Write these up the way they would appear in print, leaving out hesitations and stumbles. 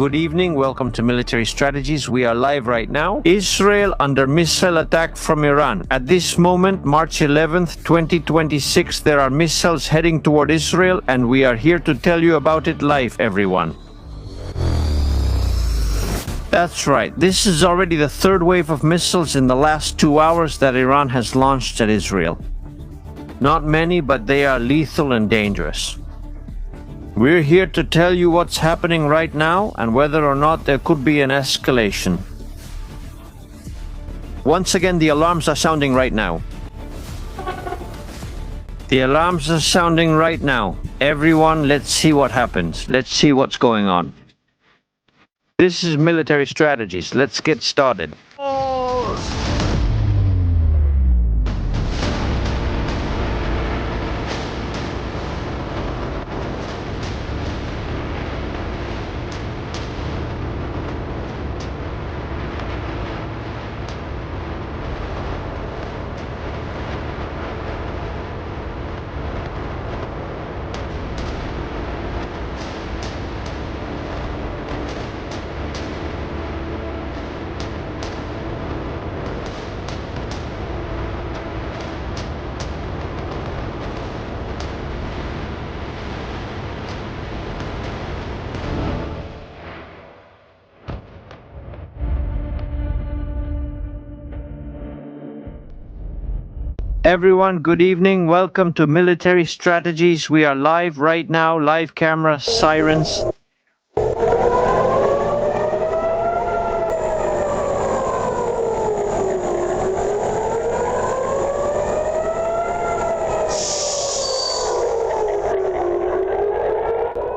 good evening. Welcome to Military Strategies. We are live right now. Israel under missile attack from Iran. At this moment, March 11th, 2026, there are missiles heading toward Israel, and we are here to tell you about it live, everyone. That's right. This is already the third wave of missiles in the last 2 hours that Iran has launched at Israel. Not many, but they are lethal and dangerous. We're here to tell you what's happening right now and whether or not there could be an escalation. Once again, the alarms are sounding right now. The alarms are sounding right now. Everyone, let's see what happens. Let's see what's going on. This is Military Strategies. Let's get started. Everyone, good evening. Welcome to Military Strategies. We are live right now, live camera, sirens.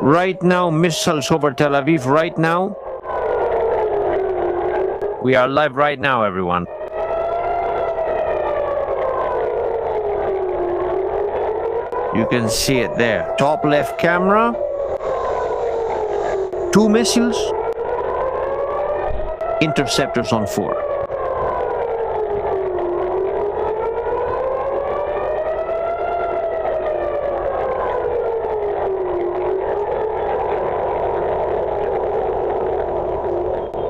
Right now, missiles over Tel Aviv right now. We are live right now, everyone. You can see it there. Top left camera. 2 missiles. Interceptors on 4.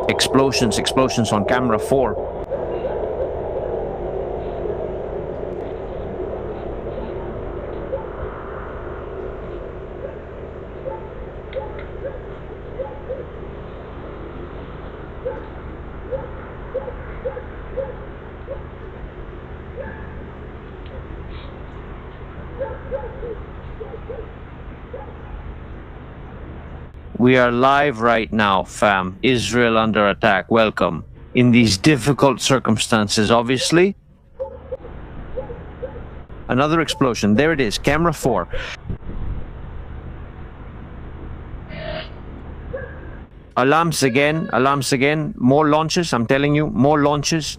Explosions on camera 4. We are live right now, fam. Israel under attack. Welcome. In these difficult circumstances, obviously. Another explosion. There it is. Camera 4. Alarms again. Alarms again. More launches. I'm telling you. More launches.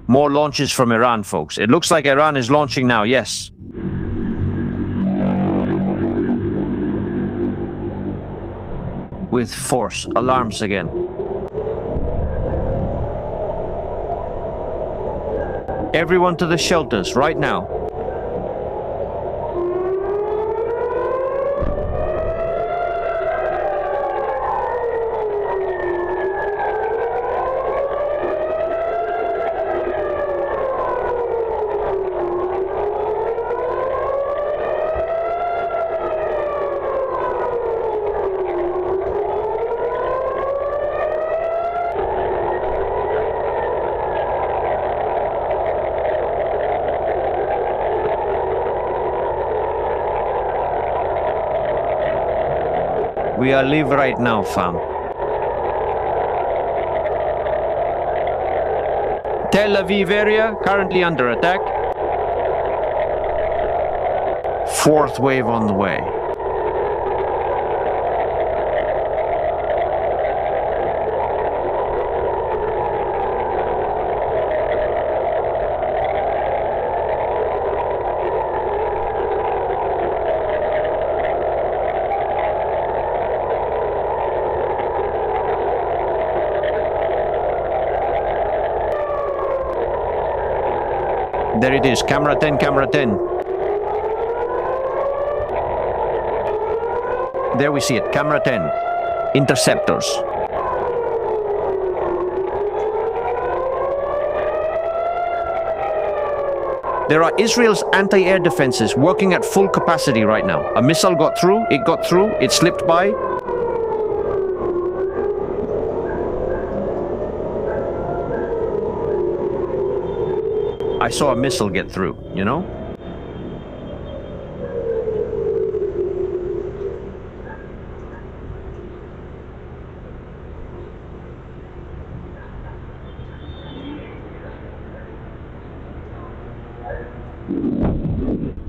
More launches from Iran, folks. It looks like Iran is launching now. Yes. With force. Alarms again. Everyone to the shelters right now. We are live right now, fam. Tel Aviv area currently under attack. 4th wave on the way. There it is, camera 10, camera 10. There we see it, camera 10. Interceptors. There are Israel's anti-air defenses working at full capacity right now. A missile got through, it slipped by. I saw a missile get through, you know?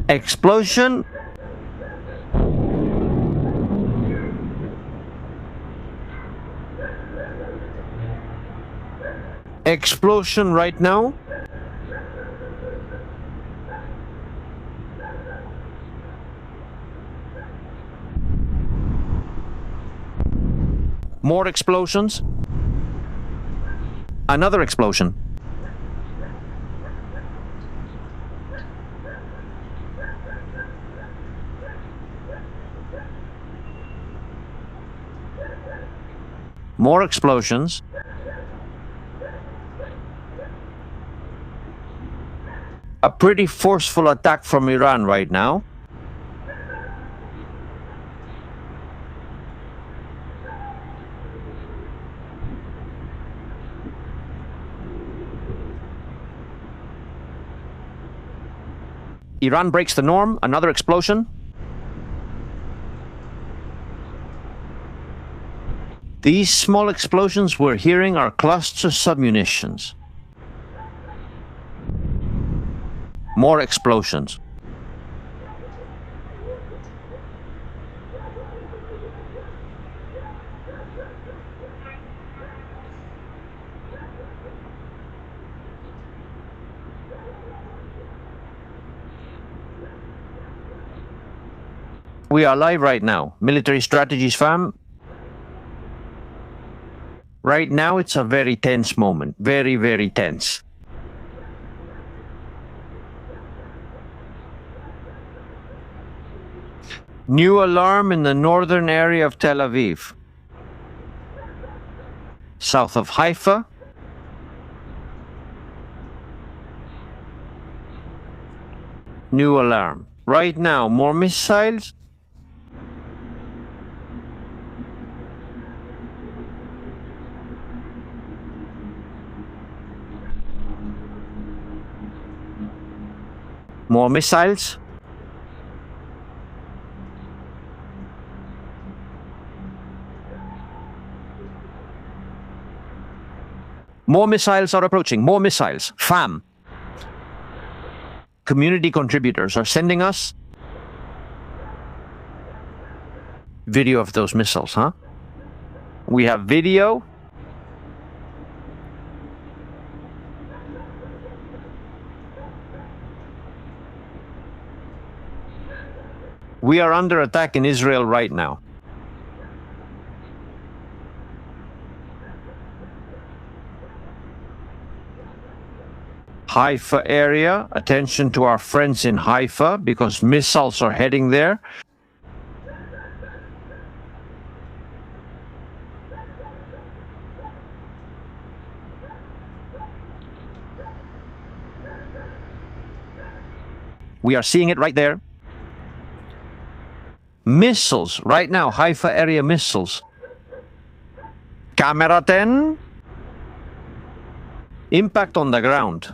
Explosion. Explosion right now. More explosions. Another explosion. More explosions. A pretty forceful attack from Iran right now. Iran breaks the norm. Another explosion. These small explosions we're hearing are cluster submunitions. More explosions. We are live right now. Military strategies, fam. Right now, it's a very tense moment. Very, very tense. New alarm in the northern area of Tel Aviv. South of Haifa. New alarm. Right now, more missiles. More missiles. More missiles are approaching. More missiles. FAM. Community contributors are sending us video of those missiles, huh? We have video. We are under attack in Israel right now. Haifa area, attention to our friends in Haifa because missiles are heading there. We are seeing it right there. Missiles, right now, Haifa area missiles. Camera 10. Impact on the ground.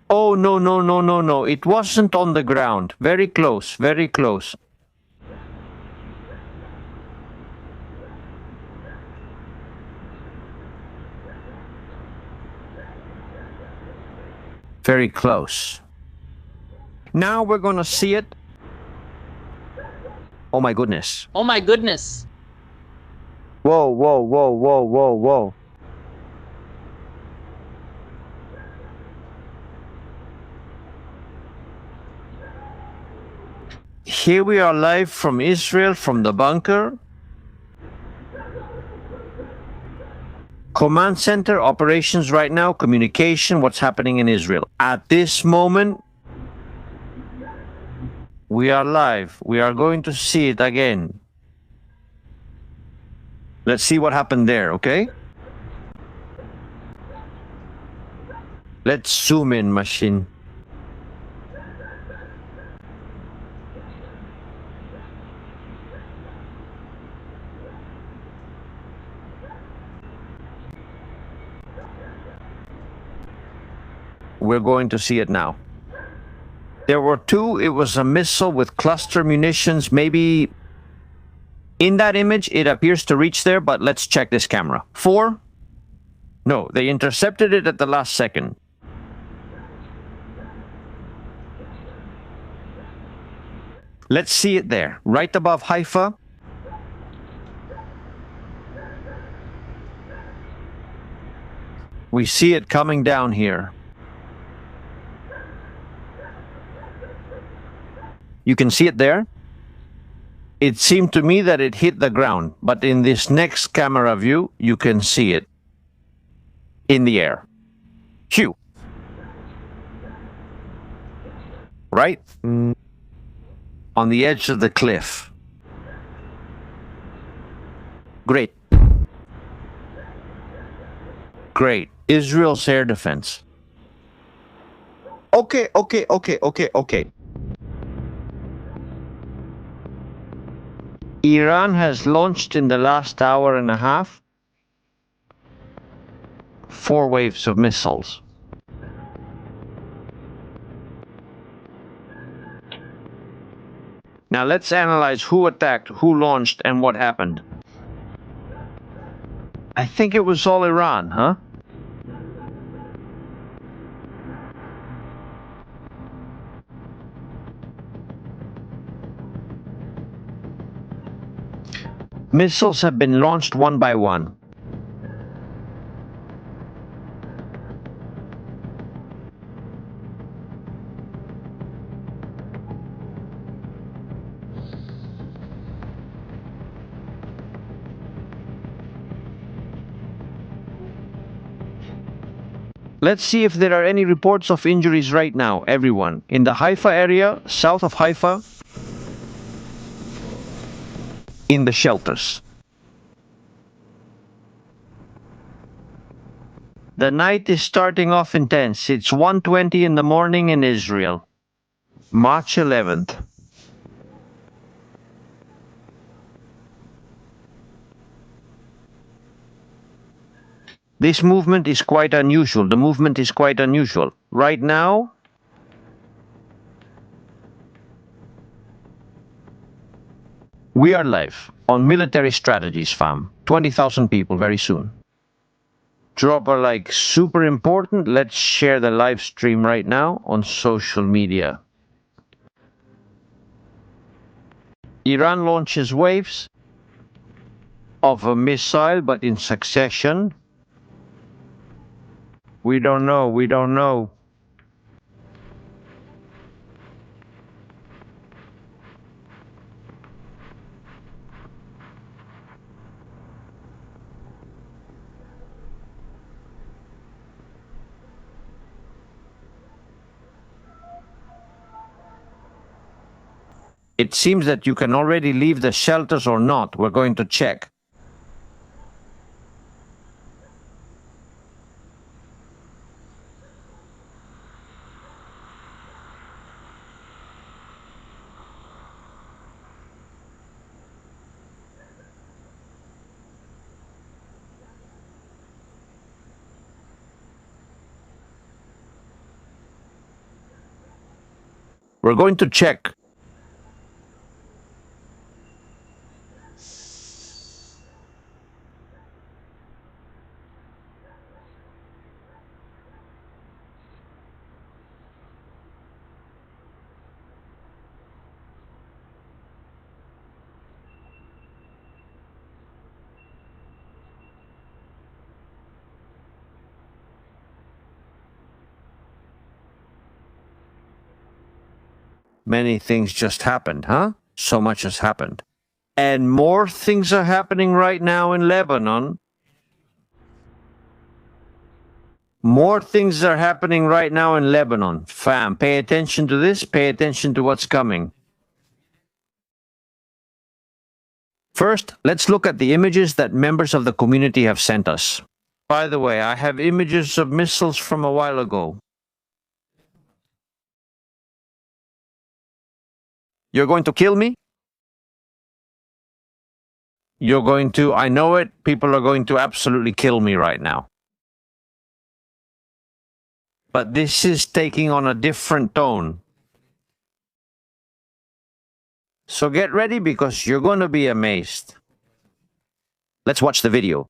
Oh, no, no, no, no, no. It wasn't on the ground. Very close, very close. Very close. Now we're gonna see it. Oh my goodness. Oh my goodness. Whoa, whoa, whoa, whoa, whoa, whoa. Here we are live from Israel, from the bunker. Command center, operations right now, communication, what's happening in Israel. At this moment, We are live. We are going to see it again. Let's see what happened there, okay? Let's zoom in, machine. We're going to see it now. There were two. It was a missile with cluster munitions. Maybe in that image, it appears to reach there, but let's check this camera. 4? No, they intercepted it at the last second. Let's see it there, right above Haifa. We see it coming down here. You can see it there. It seemed to me that it hit the ground, but in this next camera view, you can see it in the air. Phew. Right? On the edge of the cliff. Great. Great. Israel's air defense. Okay. Iran has launched in the last hour and a half 4 waves of missiles. Now let's analyze who attacked, who launched, and what happened. I think it was all Iran, huh? Missiles have been launched one by one. Let's see if there are any reports of injuries right now, everyone. In the Haifa area, south of Haifa, in the shelters. The night is starting off intense. It's 1:20 in the morning in Israel, March 11th. This movement is quite unusual. The movement is quite unusual. Right now, we are live on Military Strategies, fam. 20,000 people very soon. Drop a like, super important. Let's share the live stream right now on social media. Iran launches waves of a missile, but in succession. We don't know. It seems that you can already leave the shelters or not. We're going to check. We're going to check. Many things just happened, huh? So much has happened. And more things are happening right now in Lebanon. More things are happening right now in Lebanon. Fam, pay attention to this. Pay attention to what's coming. First, let's look at the images that members of the community have sent us. By the way, I have images of missiles from a while ago. You're going to kill me? You're going to, I know it, people are going to absolutely kill me right now. But this is taking on a different tone. So get ready because you're going to be amazed. Let's watch the video.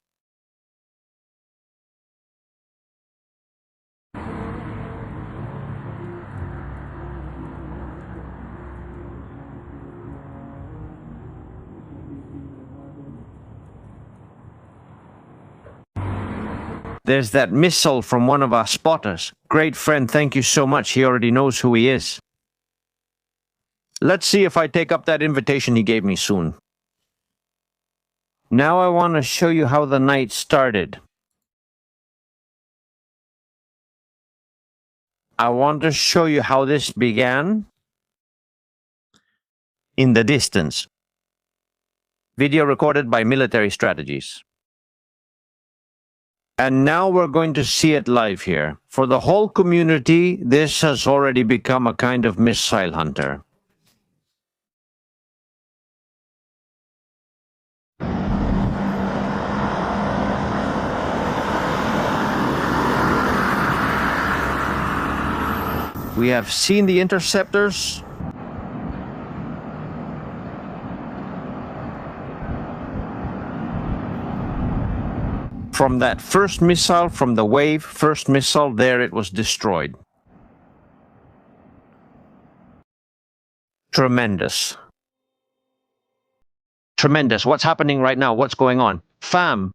There's that missile from one of our spotters. Great friend, thank you so much. He already knows who he is. Let's see if I take up that invitation he gave me soon. Now I want to show you how the night started. I want to show you how this began in the distance. Video recorded by Military Strategies. And now we're going to see it live here. For the whole community, this has already become a kind of missile hunter. We have seen the interceptors. From that first missile, from the wave, first missile, there it was destroyed. Tremendous. Tremendous. What's happening right now? What's going on? Fam.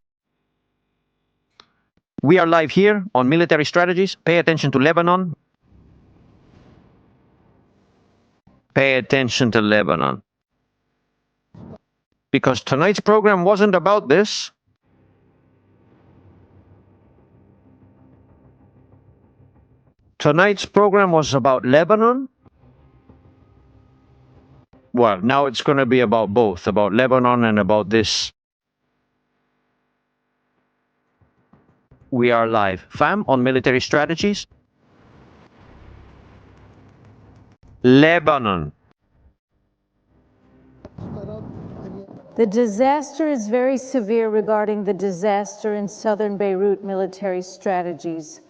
We are live here on Military Strategies. Pay attention to Lebanon. Pay attention to Lebanon. Because tonight's program wasn't about this. Tonight's program was about Lebanon. Well, now it's going to be about both, about Lebanon and about this. We are live, fam, on Military Strategies. Lebanon. The disaster is very severe regarding the disaster in southern Beirut. Military Strategies.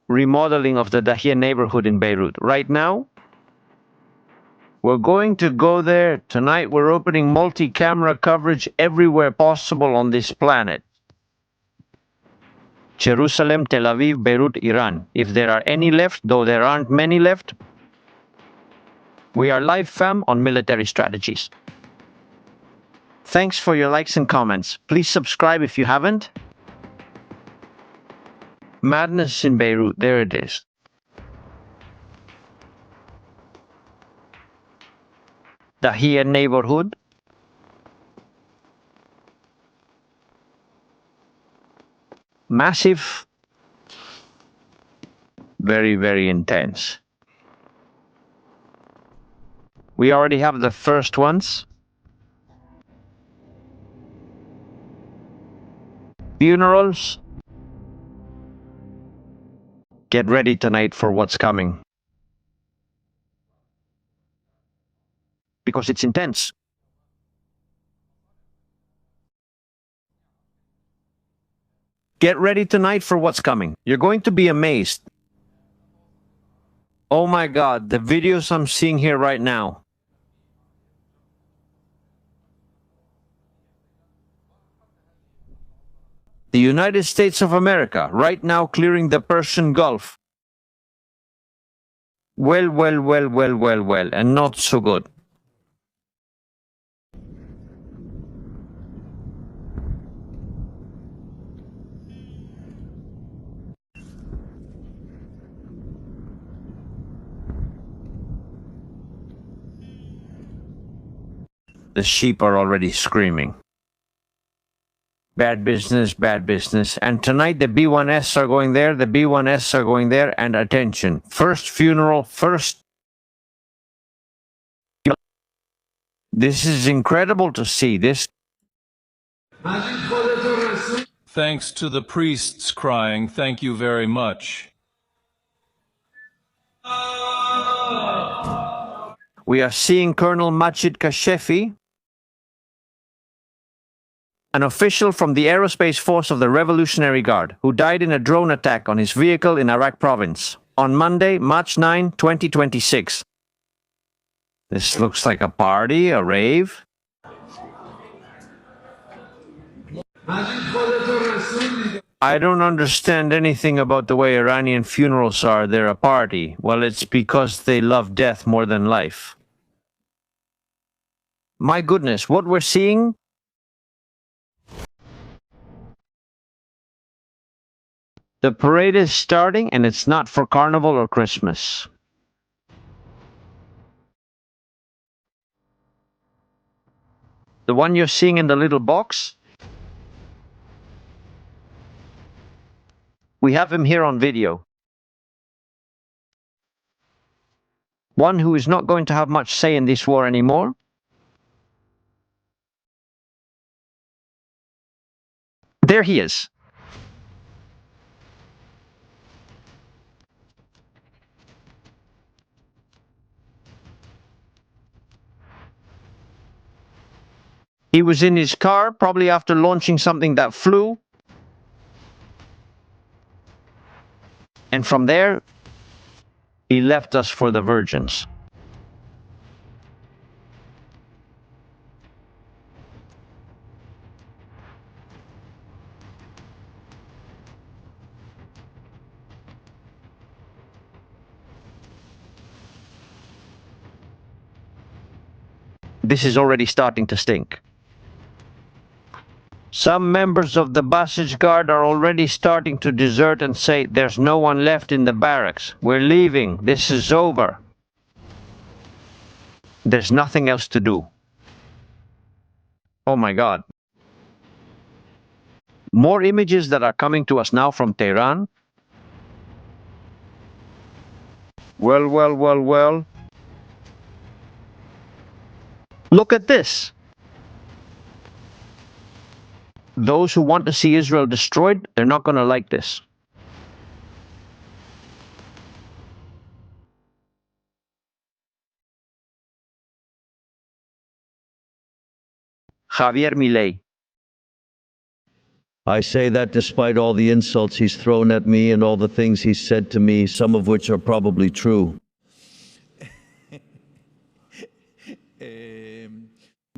Remodeling of the Dahia neighborhood in Beirut. Right now, we're going to go there. Tonight, we're opening multi-camera coverage everywhere possible on this planet. Jerusalem, Tel Aviv, Beirut, Iran. If there are any left, though there aren't many left, we are live, fam, on Military Strategies. Thanks for your likes and comments. Please subscribe if you haven't. Madness in Beirut, there it is. Dahia neighborhood. Massive. Very, very intense. We already have the first ones. Funerals. Get ready tonight for what's coming. Because it's intense. Get ready tonight for what's coming. You're going to be amazed. Oh my God, the videos I'm seeing here right now. The United States of America, right now clearing the Persian Gulf. Well, and not so good. The sheep are already screaming. Bad business, bad business. And tonight the B1S are going there, the B1S are going there, and attention. First funeral, first This is incredible to see. This Thanks to the priests crying, thank you very much. we are seeing Colonel Majid Kashefi, an official from the Aerospace Force of the Revolutionary Guard, who died in a drone attack on his vehicle in Iraq province on Monday, March 9, 2026. This looks like a party, a rave. I don't understand anything about the way Iranian funerals are. They're a party. Well, it's because they love death more than life. My goodness, what we're seeing? The parade is starting, and it's not for Carnival or Christmas. The one you're seeing in the little box? We have him here on video. One who is not going to have much say in this war anymore. There he is. He was in his car, probably after launching something that flew. And from there, he left us for the virgins. This is already starting to stink. Some members of the Basij Guard are already starting to desert and say, there's no one left in the barracks. We're leaving. This is over. There's nothing else to do. Oh my God. More images that are coming to us now from Tehran. Well, well, well, well. Look at this. Those who want to see Israel destroyed, they're not going to like this. Javier Milei. I say that despite all the insults he's thrown at me and all the things he's said to me, some of which are probably true.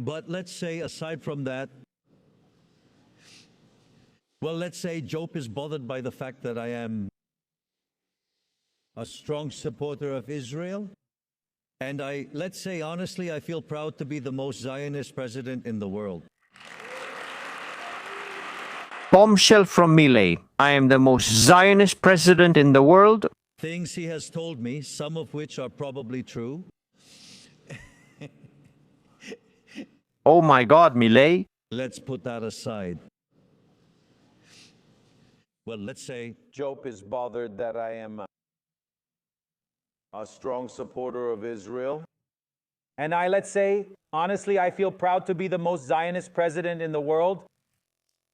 But let's say, aside from that, well, let's say Job is bothered by the fact that I am a strong supporter of Israel. And let's say, honestly, I feel proud to be the most Zionist president in the world. Bombshell from Milei. I am the most Zionist president in the world. Things he has told me, some of which are probably true. Oh my God, Milei. Let's put that aside. Well, let's say Job is bothered that I am a strong supporter of Israel. And let's say, honestly, I feel proud to be the most Zionist president in the world.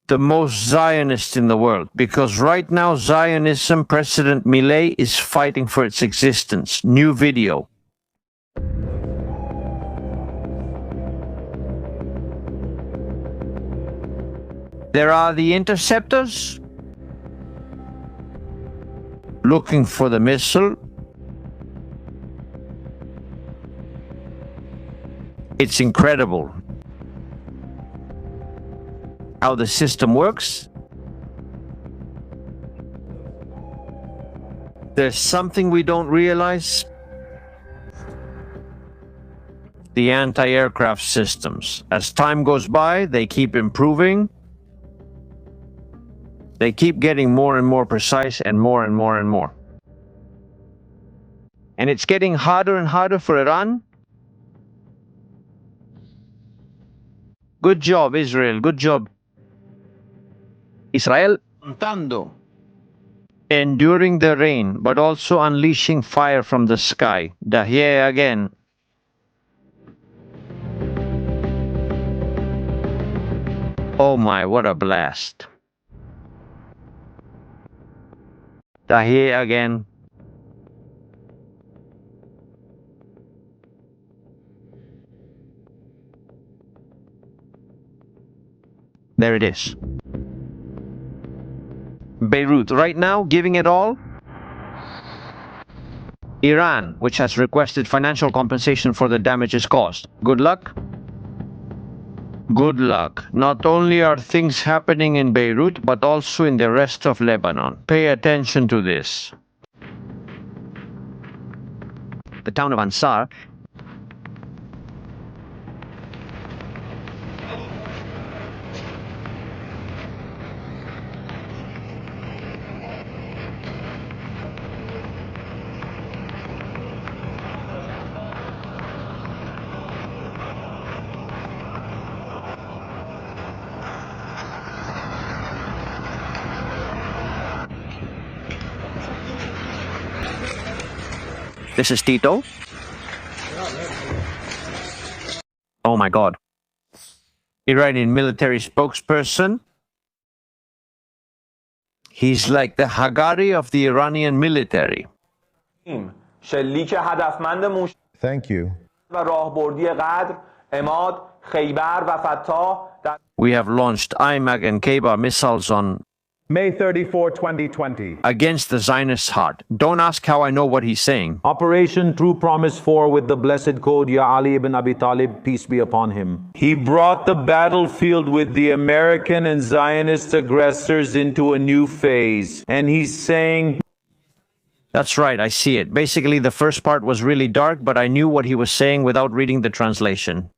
The most Zionist in the world, because right now Zionism, President Milei is fighting for its existence. New video. There are the interceptors looking for the missile. It's incredible how the system works. There's something we don't realize. The anti-aircraft systems. As time goes by, they keep improving. They keep getting more and more precise and more and more and more. And it's getting harder and harder for Iran. Good job, Israel. Good job. Israel. Enduring the rain, but also unleashing fire from the sky. Dahieh again. Oh my, what a blast. Tahir again. There it is. Beirut, right now, giving it all. Iran, which has requested financial compensation for the damages caused. Good luck. Good luck. Not only are things happening in Beirut, but also in the rest of Lebanon. Pay attention to this. The town of Ansar. This is Tito. Oh my God. Iranian military spokesperson. He's like the Hagari of the Iranian military. شلیک هدفمند موشک Thank you. و راهبردی قدر، عماد، خیبر و فتاح در We have launched IMAG and Khaybar missiles on May 34, 2020. against the Zionist heart. Don't ask how I know what he's saying. Operation True Promise 4 with the blessed code Ya Ali ibn Abi Talib, peace be upon him. He brought the battlefield with the American and Zionist aggressors into a new phase. And he's saying, That's right, I see it. Basically, the first part was really dark, but I knew what he was saying without reading the translation.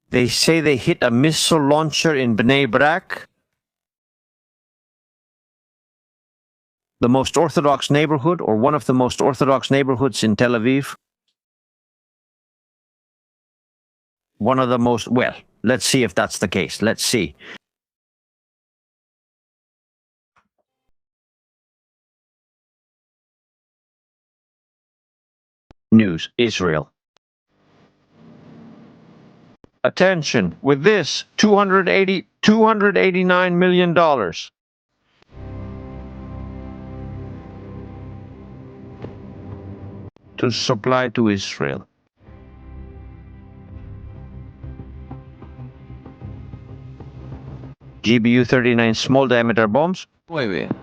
They say they hit a missile launcher in Bnei Brak, the most orthodox neighborhood, or one of the most orthodox neighborhoods in Tel Aviv. One of the most, well, let's see if that's the case. Let's see. News, Israel. Attention, with this, $289 million. To supply to Israel. GBU-39 small diameter bombs. Muy bien.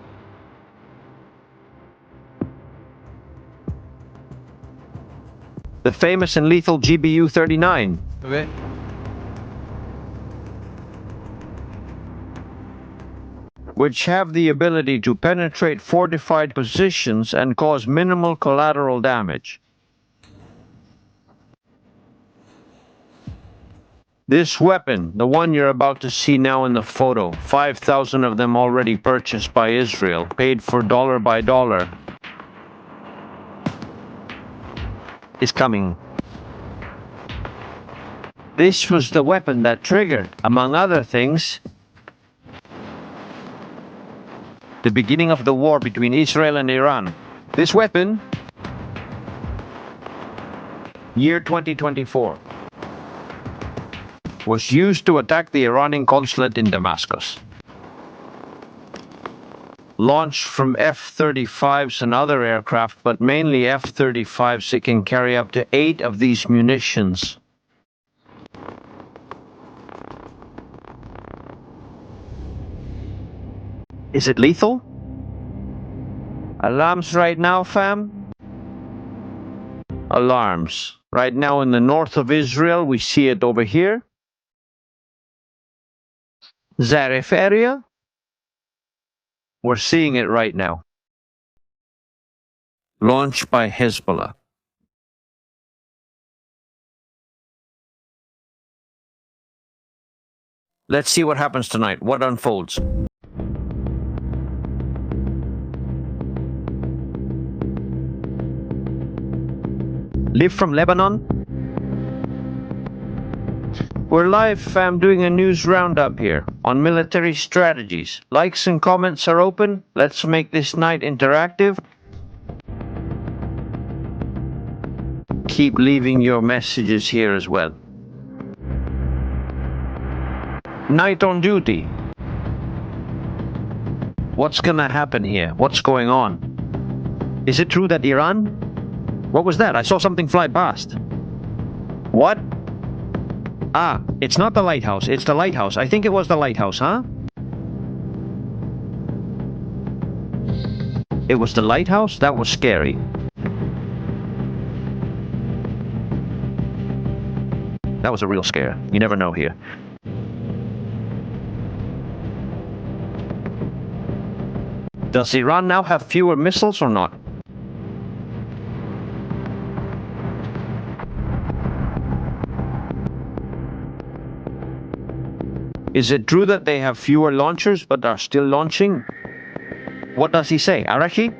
The famous and lethal GBU-39. Okay. Which have the ability to penetrate fortified positions and cause minimal collateral damage. This weapon, the one you're about to see now in the photo, 5,000 of them already purchased by Israel, paid for dollar by dollar, is coming. This was the weapon that triggered, among other things, the beginning of the war between Israel and Iran. This weapon, year 2024, was used to attack the Iranian consulate in Damascus. Launched from F-35s and other aircraft, but mainly F-35s, it can carry up to 8 of these munitions. Is it lethal? Alarms right now, fam? Alarms. Right now in the north of Israel, we see it over here. Zarif area. We're seeing it right now. Launched by Hezbollah. Let's see what happens tonight, what unfolds. Live from Lebanon. We're live, fam, doing a news roundup here on military strategies. Likes and comments are open. Let's make this night interactive. Keep leaving your messages here as well. Night on duty. What's gonna happen here? What's going on? Is it true that Iran? What was that? I saw something fly past. What? Ah, it's not the lighthouse. It's the lighthouse. I think it was the lighthouse, huh? It was the lighthouse? That was scary. That was a real scare. You never know here. Does Iran now have fewer missiles or not? Is it true that they have fewer launchers but are still launching? What does he say? Arachi?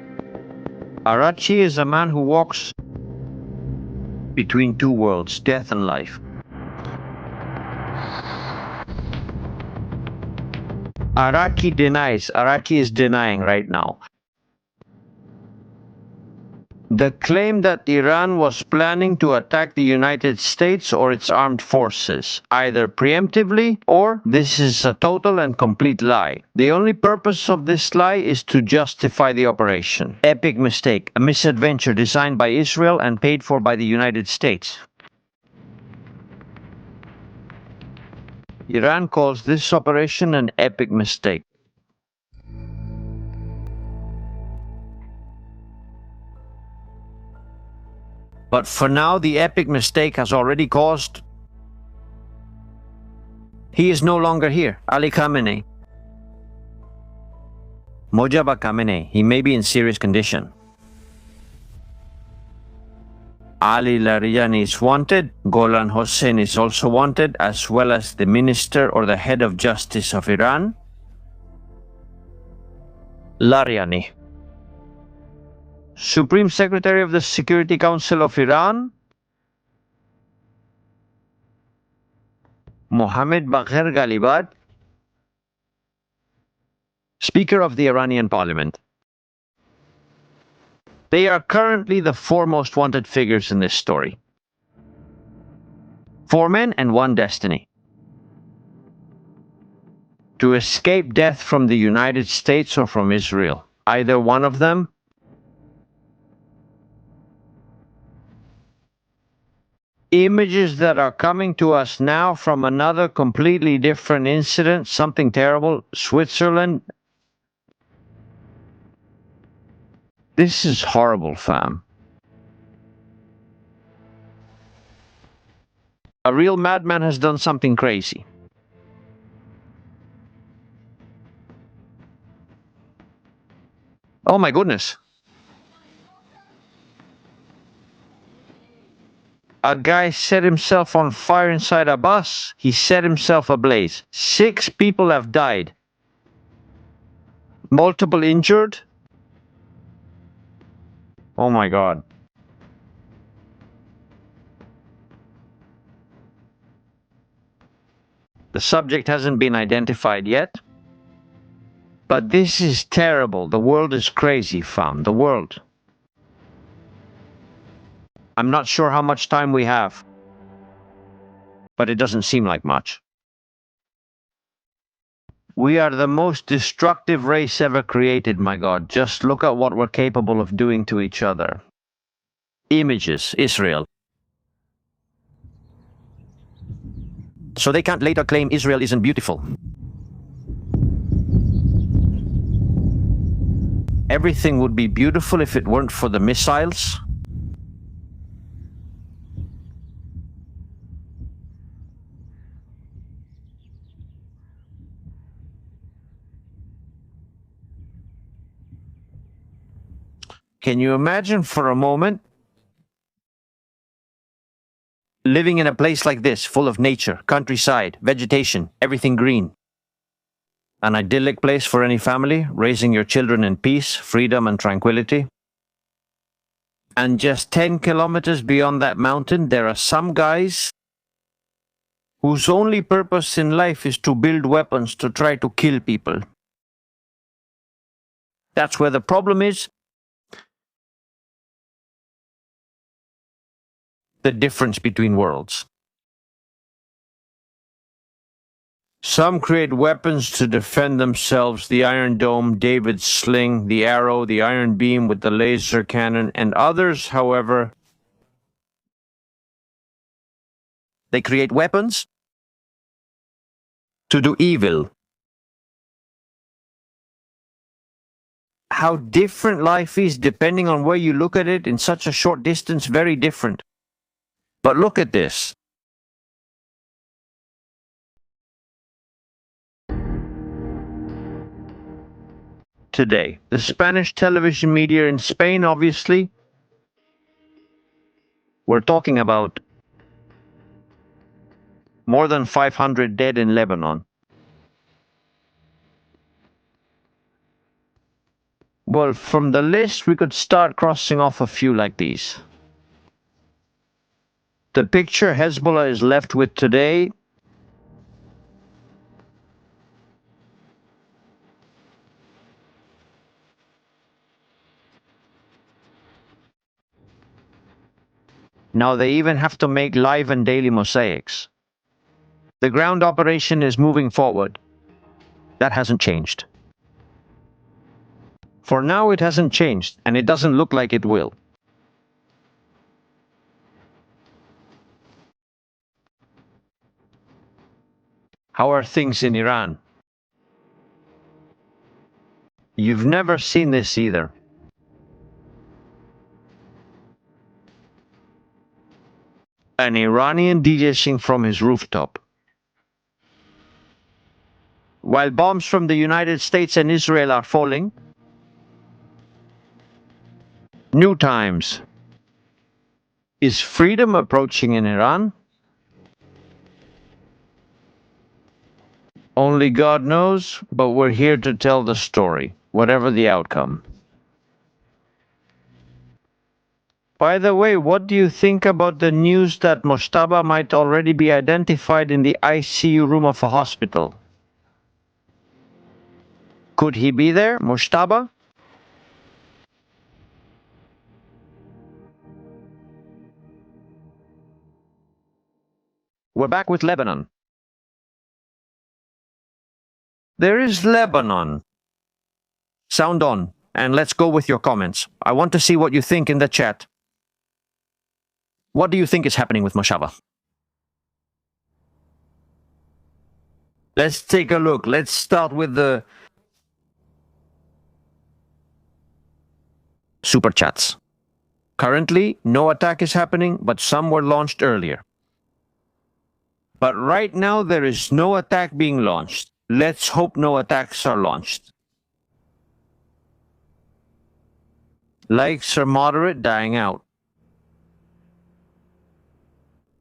Arachi is a man who walks between two worlds, death and life. Arachi denies. Arachi is denying right now. The claim that Iran was planning to attack the United States or its armed forces, either preemptively or this is a total and complete lie. The only purpose of this lie is to justify the operation. Epic mistake, a misadventure designed by Israel and paid for by the United States. Iran calls this operation an epic mistake. But for now, the epic mistake has already caused... He is no longer here, Ali Khamenei. Mojtaba Khamenei, he may be in serious condition. Ali Larijani is wanted, Golan Hossein is also wanted, as well as the minister or the head of justice of Iran, Larijani. Supreme Secretary of the Security Council of Iran, Mohammed Bagher Ghalibad, Speaker of the Iranian Parliament. They are currently the four most wanted figures in this story. 4 men and 1 destiny. To escape death from the United States or from Israel, either one of them. Images that are coming to us now from another completely different incident, something terrible, Switzerland. This is horrible, fam. A real madman has done something crazy. Oh my goodness. A guy set himself on fire inside a bus. He set himself ablaze. 6 people have died. Multiple injured. Oh my God. The subject hasn't been identified yet. But this is terrible. The world is crazy, fam. The world. I'm not sure how much time we have. But it doesn't seem like much. We are the most destructive race ever created, my God. Just look at what we're capable of doing to each other. Images, Israel. So they can't later claim Israel isn't beautiful. Everything would be beautiful if it weren't for the missiles. Can you imagine for a moment living in a place like this, full of nature, countryside, vegetation, everything green? An idyllic place for any family, raising your children in peace, freedom, and tranquility. And just 10 kilometers beyond that mountain, there are some guys whose only purpose in life is to build weapons to try to kill people. That's where the problem is. The difference between worlds. Some create weapons to defend themselves, the Iron Dome, David's sling, the arrow, the iron beam with the laser cannon, and others, however, they create weapons to do evil. How different life is depending on where you look at it in such a short distance, very different. But look at this. Today, the Spanish television media in Spain, obviously, we're talking about more than 500 dead in Lebanon. Well, from the list, we could start crossing off a few like these. The picture Hezbollah is left with today now they even have to make live and daily mosaics. The ground operation is moving forward. That hasn't changed. For now, it hasn't changed, and it doesn't look like it will. How are things in Iran? You've never seen this either. An Iranian DJing from his rooftop. While bombs from the United States and Israel are falling, new times. Is freedom approaching in Iran? Only God knows, but we're here to tell the story, whatever the outcome. By the way, what do you think about the news that Moshtaba might already be identified in the ICU room of a hospital? Could he be there, Moshtaba? We're back with Lebanon. There is Lebanon. Sound on, and let's go with your comments. I want to see what you think in the chat. What do you think is happening with Moshtaba? Let's take a look. Let's start with the super chats. Currently, no attack is happening, but some were launched earlier. But right now, there is no attack being launched. Let's hope no attacks are launched. Likes are moderate, dying out.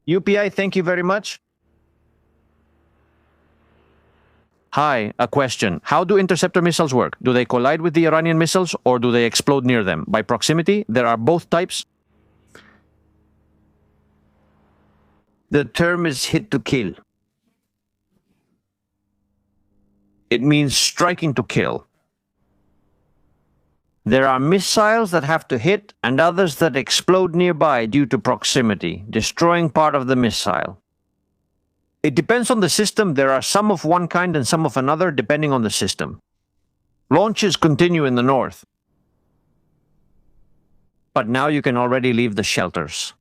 UPI, thank you very much. Hi, a question. How do interceptor missiles work? Do they collide with the Iranian missiles or do they explode near them? By proximity, there are both types. The term is hit to kill. It means striking to kill. There are missiles that have to hit and others that explode nearby due to proximity, destroying part of the missile. It depends on the system. There are some of one kind and some of another, depending on the system. Launches continue in the north. But now you can already leave the shelters.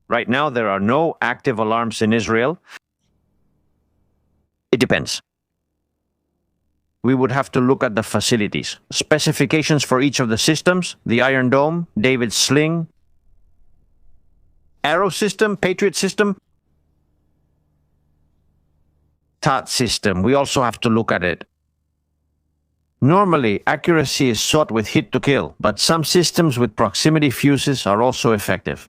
Right now, there are no active alarms in Israel. It depends. We would have to look at the facilities. Specifications for each of the systems, the Iron Dome, David's sling, Arrow system, Patriot system, TAT system. We also have to look at it. Normally, accuracy is sought with hit to kill, but some systems with proximity fuses are also effective.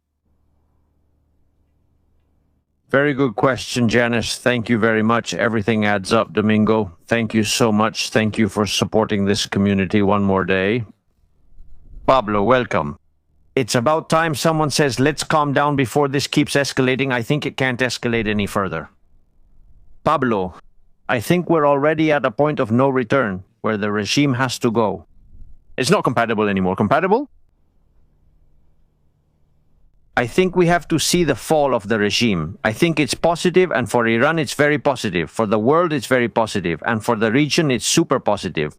Very good question, Janice. Thank you very much. Everything adds up, Domingo. Thank you so much. Thank you for supporting this community one more day. Pablo, welcome. It's about time someone says, let's calm down before this keeps escalating. I think it can't escalate any further. Pablo, I think we're already at a point of no return, where the regime has to go. It's not compatible anymore. Compatible? I think we have to see the fall of the regime. I think it's positive, and for Iran it's very positive. For the world it's very positive, and for the region it's super positive.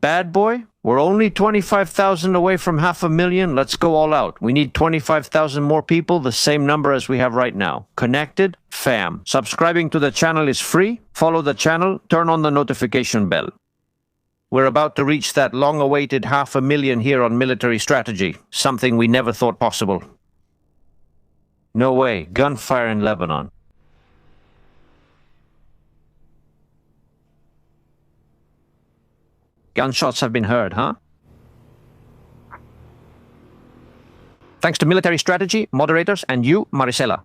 Bad boy, we're only 25,000 away from 500,000. Let's go all out. We need 25,000 more people, the same number as we have right now. Connected, fam. Subscribing to the channel is free. Follow the channel, turn on the notification bell. We're about to reach that long-awaited 500,000 here on military strategy, something we never thought possible. No way, gunfire in Lebanon. Gunshots have been heard, huh? Thanks to military strategy, moderators, and you, Maricela.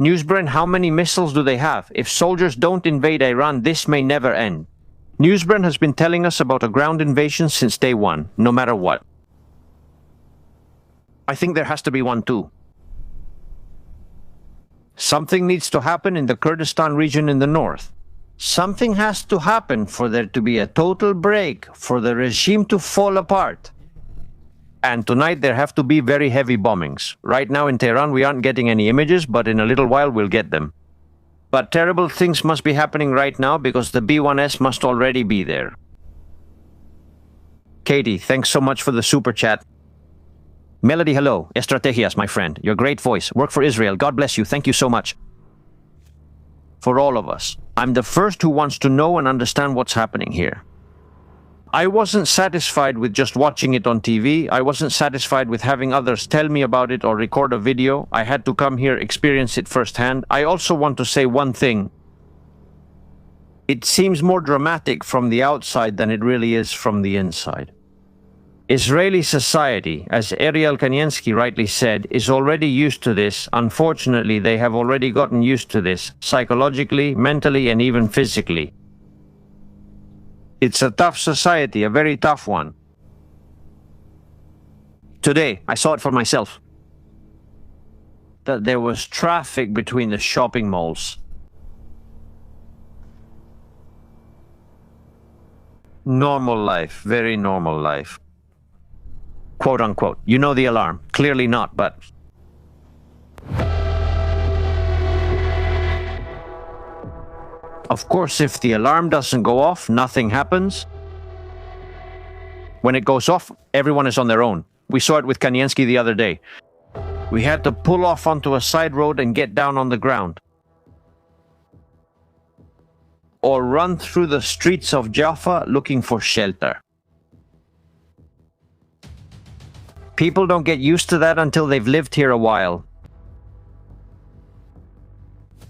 Newsbrand, how many missiles do they have? If soldiers don't invade Iran, this may never end. Newsbrand has been telling us about a ground invasion since day one, no matter what. I think there has to be one too. Something needs to happen in the Kurdistan region in the north. Something has to happen for there to be a total break, for the regime to fall apart. And tonight there have to be very heavy bombings. Right now in Tehran we aren't getting any images, but in a little while we'll get them. But terrible things must be happening right now because the B1S must already be there. Katie, thanks so much for the super chat. Melody, hello. Estrategias, my friend. Your great voice. Work for Israel. God bless you. Thank you so much. For all of us. I'm the first who wants to know and understand what's happening here. I wasn't satisfied with just watching it on TV. I wasn't satisfied with having others tell me about it or record a video. I had to come here, experience it firsthand. I also want to say one thing. It seems more dramatic from the outside than it really is from the inside. Israeli society, as Ariel Kaniensky rightly said, is already used to this. Unfortunately, they have already gotten used to this, psychologically, mentally, and even physically. It's a tough society, a very tough one. Today, I saw it for myself. That there was traffic between the shopping malls. Normal life, very normal life. Quote unquote. You know the alarm. Clearly not, but... Of course, if the alarm doesn't go off, nothing happens. When it goes off, everyone is on their own. We saw it with Kaniensky the other day. We had to pull off onto a side road and get down on the ground. Or run through the streets of Jaffa looking for shelter. People don't get used to that until they've lived here a while.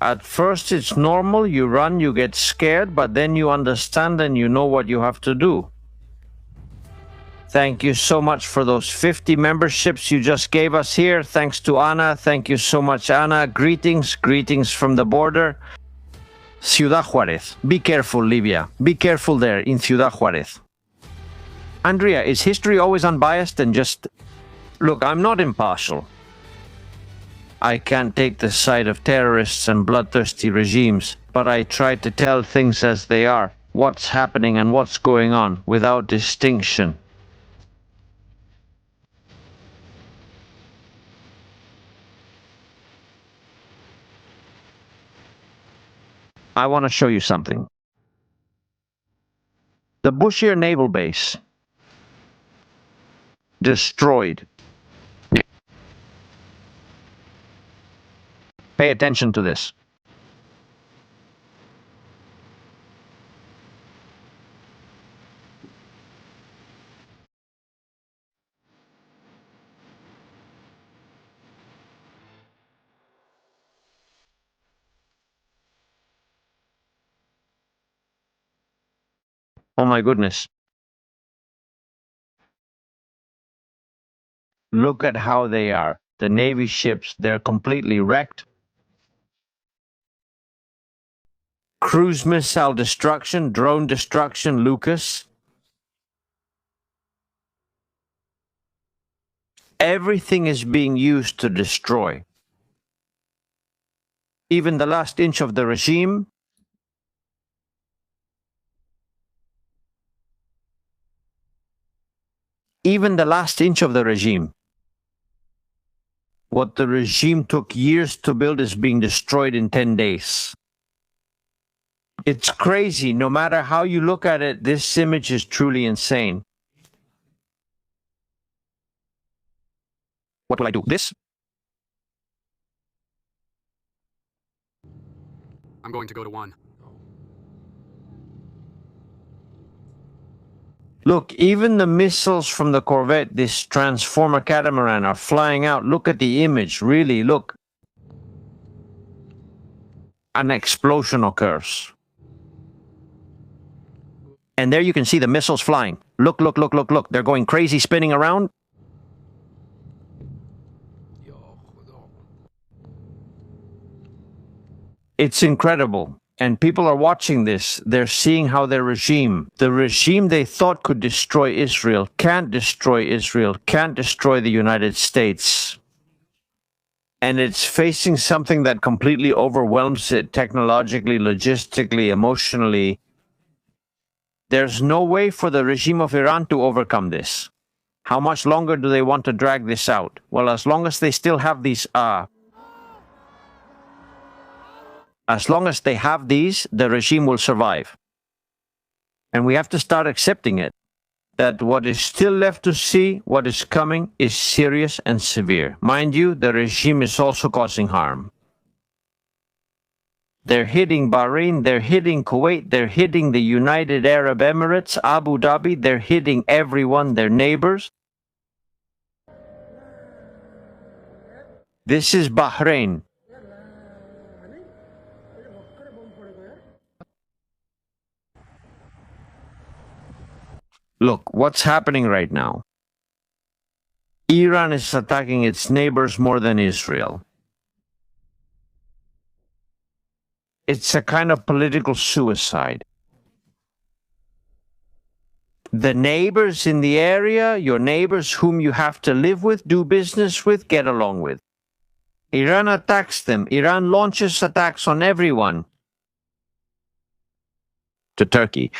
At first it's normal, you run, you get scared, but then you understand and you know what you have to do. Thank you so much for those 50 memberships you just gave us here. Thanks to Anna. Thank you so much, Anna. Greetings, greetings from the border. Ciudad Juárez. Be careful, Libya. Be careful there in Ciudad Juárez. Andrea, is history always unbiased and just... Look, I'm not impartial. I can't take the side of terrorists and bloodthirsty regimes, but I try to tell things as they are, what's happening and what's going on, without distinction. I want to show you something. The Bushehr Naval Base. Destroyed. Pay attention to this. Oh my goodness. Look at how they are. The Navy ships, they're completely wrecked. Cruise missile destruction, drone destruction, Lucas. Everything is being used to destroy. Even the last inch of the regime. even the last inch of the regime. What the regime took years to build is being destroyed in 10 days. It's crazy. No matter how you look at it, this image is truly insane. What will I do? This? I'm going to go to 1. Look, even the missiles from the corvette, this transformer catamaran, are flying out. Look at the image. Really, look. An explosion occurs. And there you can see the missiles flying. Look, look, look, look, look. They're going crazy, spinning around. It's incredible. And people are watching this. They're seeing how their regime, the regime they thought could destroy Israel, can't destroy Israel, can't destroy the United States. And it's facing something that completely overwhelms it technologically, logistically, emotionally. There's no way for the regime of Iran to overcome this. How much longer do they want to drag this out? Well, as long as they still have these, as long as they have these, the regime will survive. And we have to start accepting it. That what is still left to see, what is coming, is serious and severe. Mind you, the regime is also causing harm. They're hitting Bahrain, they're hitting Kuwait, they're hitting the United Arab Emirates, Abu Dhabi, they're hitting everyone, their neighbors. This is Bahrain. Look, what's happening right now? Iran is attacking its neighbors more than Israel. It's a kind of political suicide. The neighbors in the area, your neighbors whom you have to live with, do business with, get along with. Iran attacks them. Iran launches attacks on everyone. To Turkey.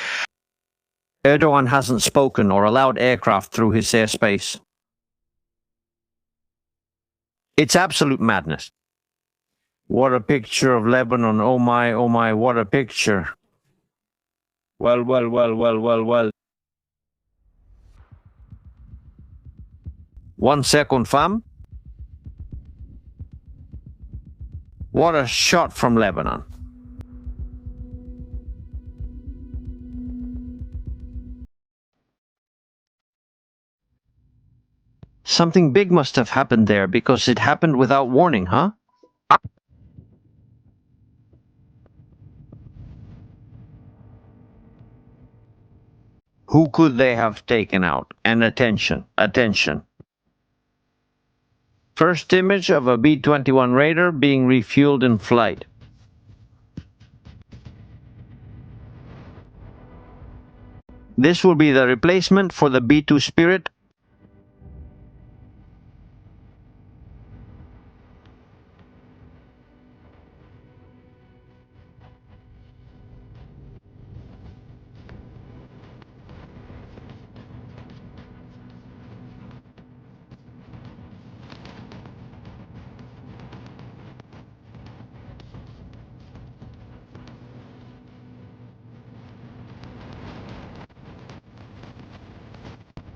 Erdogan hasn't spoken or allowed aircraft through his airspace. It's absolute madness. What a picture of Lebanon. Oh my, what a picture. Well. 1 second, fam. What a shot from Lebanon. Something big must have happened there because it happened without warning, huh? Who could they have taken out? And attention. First image of a B-21 Raider being refueled in flight. This will be the replacement for the B-2 Spirit.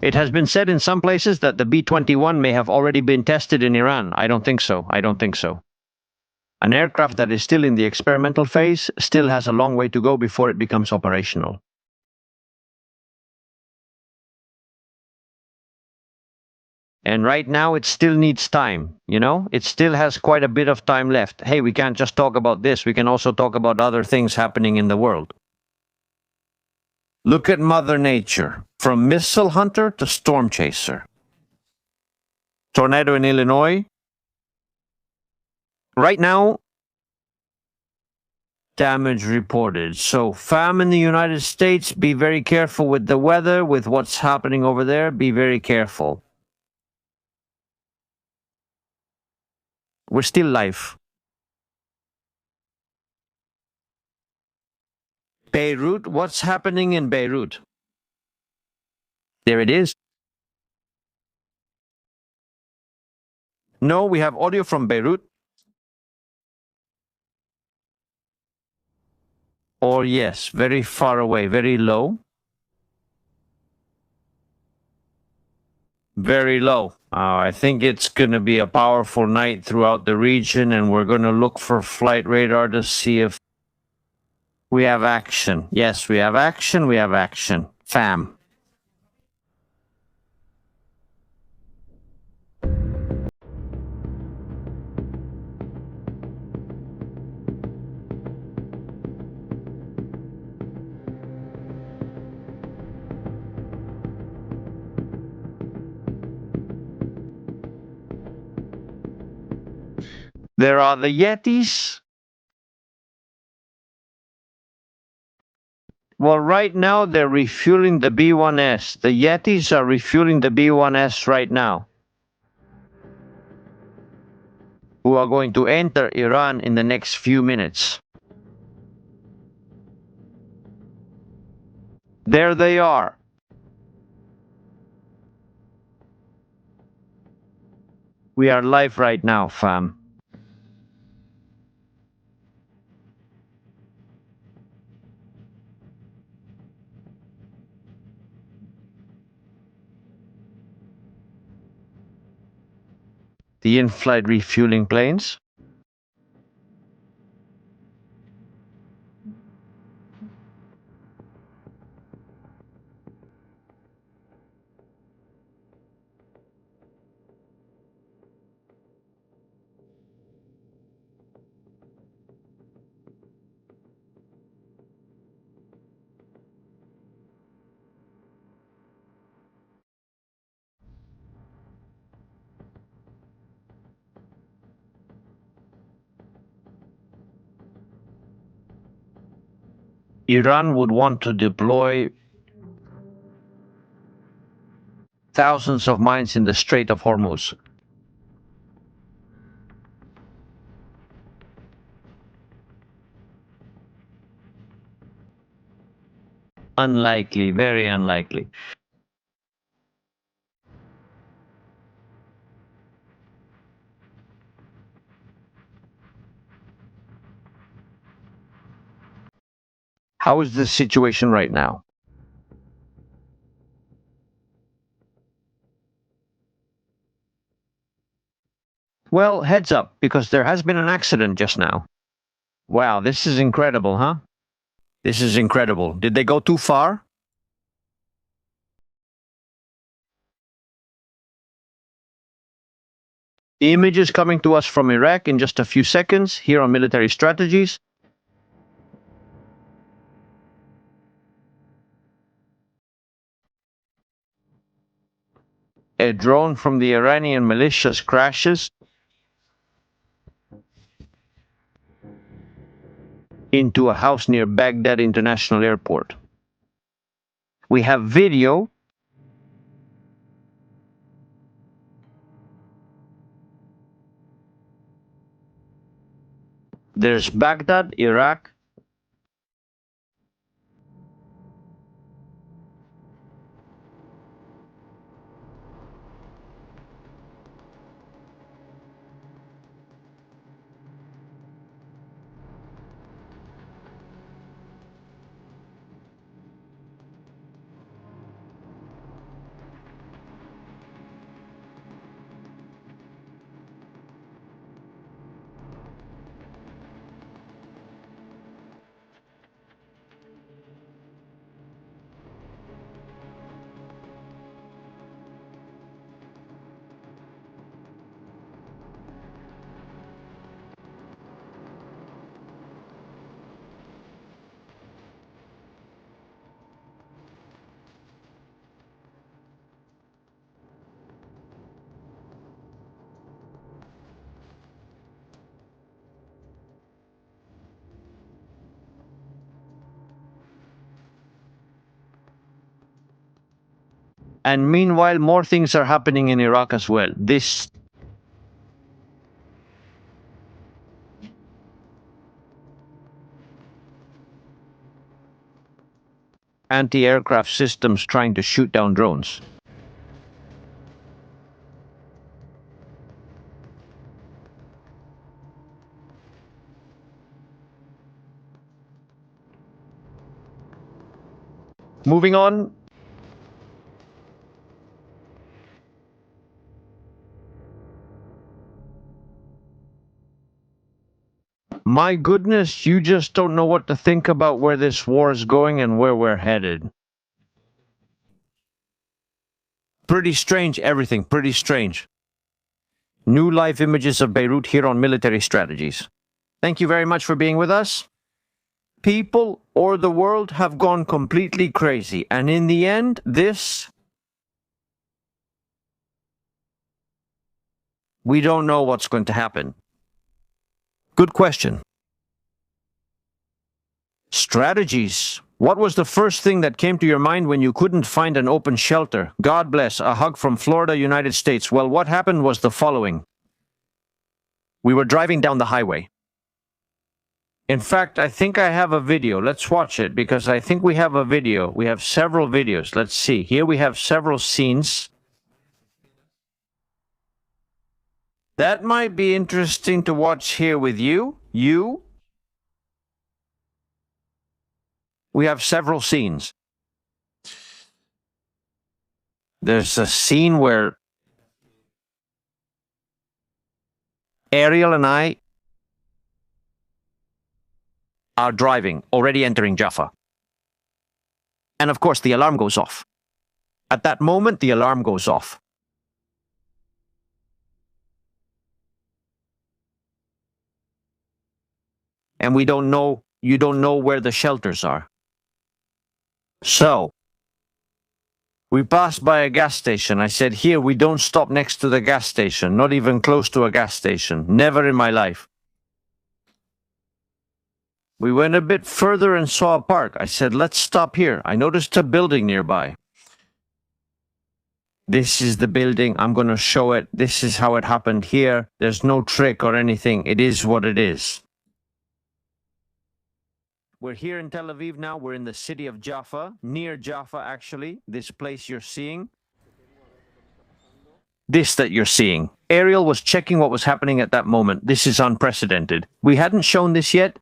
It has been said in some places that the B-21 may have already been tested in Iran. I don't think so. An aircraft that is still in the experimental phase still has a long way to go before it becomes operational. And right now it still needs time, It still has quite a bit of time left. Hey, we can't just talk about this. We can also talk about other things happening in the world. Look at Mother Nature, from missile hunter to storm chaser. Tornado in Illinois. Right now, damage reported. So, fam in the United States, be very careful with the weather, with what's happening over there. Be very careful. We're still live. Beirut, what's happening in Beirut? There it is. No, we have audio from Beirut. Or yes, very far away, very low. Very low. I think it's going to be a powerful night throughout the region, and we're going to look for flight radar to see if we have action. Yes, we have action. We have action. Fam. There are the Yetis. Well, right now they're refueling the B-1S. The Yetis are refueling the B-1S right now, who are going to enter Iran in the next few minutes. There they are. We are live right now, fam. The in-flight refueling planes. Iran would want to deploy thousands of mines in the Strait of Hormuz. Unlikely, very unlikely. How is the situation right now? Well, heads up, because there has been an accident just now. Wow, this is incredible, huh? This is incredible. Did they go too far? The image is coming to us from Iraq in just a few seconds here on Military Strategies. A drone from the Iranian militias crashes into a house near Baghdad International Airport. We have video. There's Baghdad, Iraq. And meanwhile, more things are happening in Iraq as well. This anti-aircraft systems trying to shoot down drones. Moving on. My goodness, you just don't know what to think about where this war is going and where we're headed. Pretty strange, everything, pretty strange. New live images of Beirut here on Military Strategies. Thank you very much for being with us. People or the world have gone completely crazy, and in the end, we don't know what's going to happen. Good question. Strategies. What was the first thing that came to your mind when you couldn't find an open shelter? God bless, a hug from Florida, United States. Well, what happened was the following. We were driving down the highway. In fact, I think I have a video. Let's watch it, because I think we have a video. We have several videos. Let's see. Here we have several scenes. That might be interesting to watch here with you. We have several scenes. There's a scene where Ariel and I are driving, already entering Jaffa. And of course, the alarm goes off. At that moment, the alarm goes off. And you don't know where the shelters are. So, we passed by a gas station. I said, here, we don't stop next to the gas station, not even close to a gas station. Never in my life. We went a bit further and saw a park. I said, let's stop here. I noticed a building nearby. This is the building. I'm going to show it. This is how it happened here. There's no trick or anything. It is what it is. We're here in Tel Aviv now. We're in the city of Jaffa, near Jaffa actually, this place you're seeing. This that you're seeing. Ariel was checking what was happening at that moment. This is unprecedented. We hadn't shown this yet.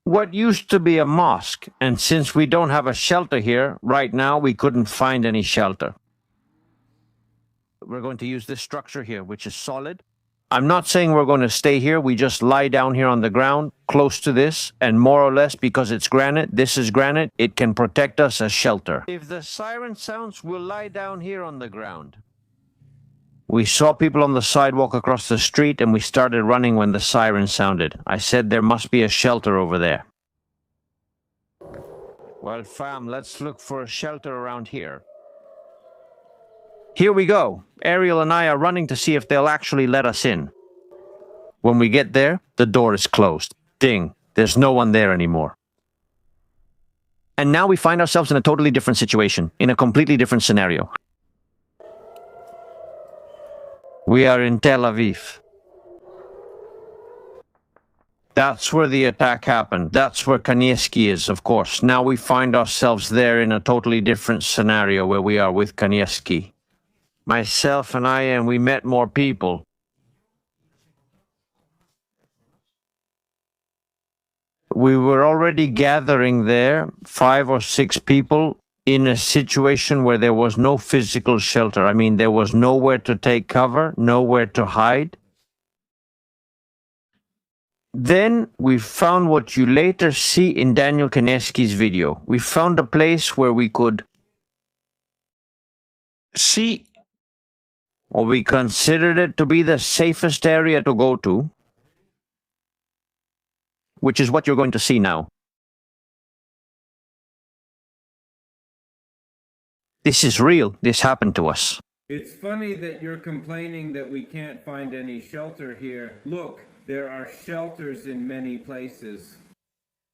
What used to be a mosque, and since we don't have a shelter here, right now we couldn't find any shelter. We're going to use this structure here, which is solid. I'm not saying we're going to stay here. We just lie down here on the ground, close to this, and more or less, because it's granite, this is granite, it can protect us as shelter. If the siren sounds, we'll lie down here on the ground. We saw people on the sidewalk across the street, and we started running when the siren sounded. I said there must be a shelter over there. Well, fam, let's look for a shelter around here. Here we go. Ariel and I are running to see if they'll actually let us in. When we get there, the door is closed. Ding, there's no one there anymore. And now we find ourselves in a totally different situation, in a completely different scenario. We are in Tel Aviv. That's where the attack happened. That's where Kanievsky is, of course. Now we find ourselves there in a totally different scenario where we are with Kanievsky. Myself and I, and we met more people. We were already gathering there, 5 or 6 people, in a situation where there was no physical shelter. I mean, there was nowhere to take cover, nowhere to hide. Then we found what you later see in Daniel Kanievsky's video. We found a place where we could see, or we considered it to be the safest area to go to, which is what you're going to see now. This is real. This happened to us. It's funny that you're complaining that we can't find any shelter here. Look, there are shelters in many places.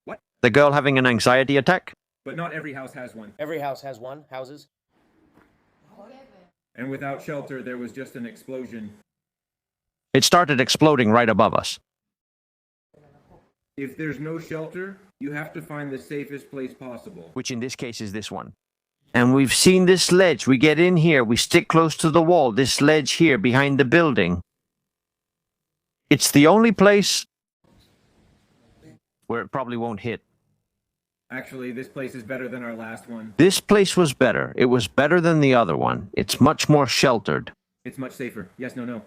What? The girl having an anxiety attack? But not every house has one. Every house has one. Houses. And without shelter, there was just an explosion. It started exploding right above us. If there's no shelter, you have to find the safest place possible. Which in this case is this one. And we've seen this ledge. We get in here, we stick close to the wall, this ledge here behind the building. It's the only place where it probably won't hit. Actually, this place is better than our last one. This place was better. It was better than the other one. It's much more sheltered. It's much safer. Yes, no, no.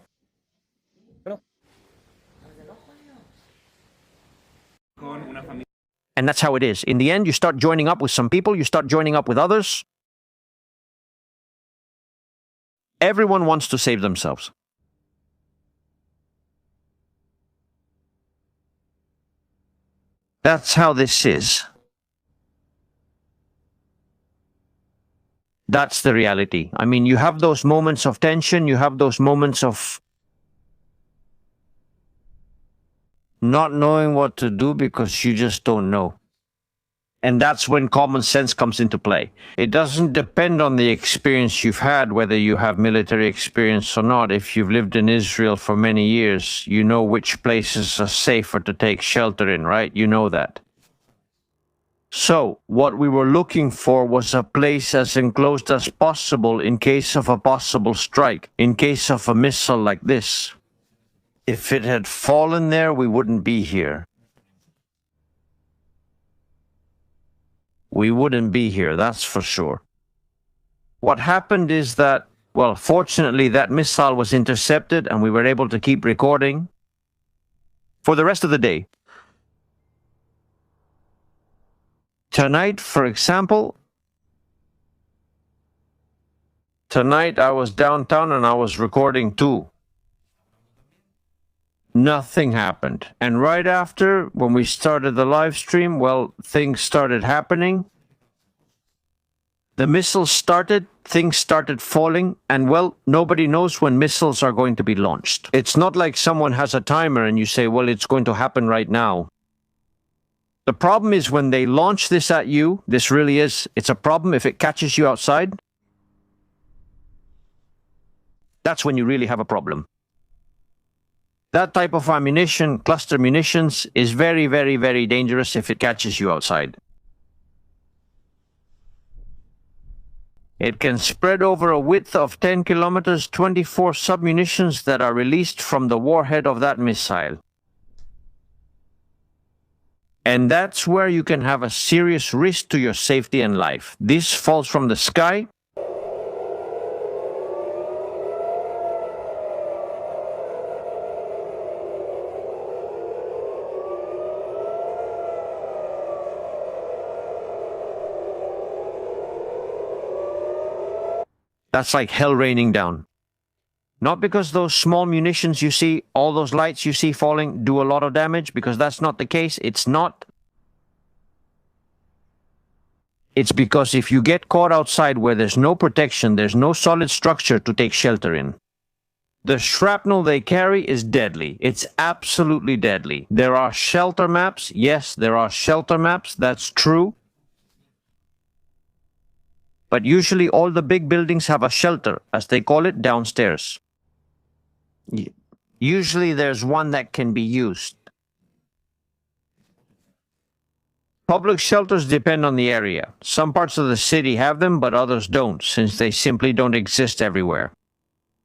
And that's how it is. In the end, you start joining up with some people, you start joining up with others. Everyone wants to save themselves. That's how this is. That's the reality. I mean, you have those moments of tension, you have those moments of not knowing what to do because you just don't know. And that's when common sense comes into play. It doesn't depend on the experience you've had, whether you have military experience or not. If you've lived in Israel for many years, you know which places are safer to take shelter in, right? You know that. So, what we were looking for was a place as enclosed as possible in case of a possible strike, in case of a missile like this. If it had fallen there, we wouldn't be here. We wouldn't be here, that's for sure. What happened is that, well, fortunately, that missile was intercepted and we were able to keep recording for the rest of the day. Tonight, for example, tonight I was downtown and I was recording too. Nothing happened. And right after, when we started the live stream, well, things started happening. The missiles started, things started falling, and well, nobody knows when missiles are going to be launched. It's not like someone has a timer and you say, well, it's going to happen right now. The problem is when they launch this at you, this really is, it's a problem if it catches you outside. That's when you really have a problem. That type of ammunition, cluster munitions, is very, very, very dangerous if it catches you outside. It can spread over a width of 10 kilometers, 24 submunitions that are released from the warhead of that missile. And that's where you can have a serious risk to your safety and life. This falls from the sky. That's like hell raining down. Not because those small munitions you see, all those lights you see falling, do a lot of damage, because that's not the case. It's not. It's because if you get caught outside where there's no protection, there's no solid structure to take shelter in. The shrapnel they carry is deadly. It's absolutely deadly. There are shelter maps. Yes, there are shelter maps. That's true. But usually all the big buildings have a shelter, as they call it, downstairs. Usually there's one that can be used. Public shelters depend on the area. Some parts of the city have them, but others don't, since they simply don't exist everywhere.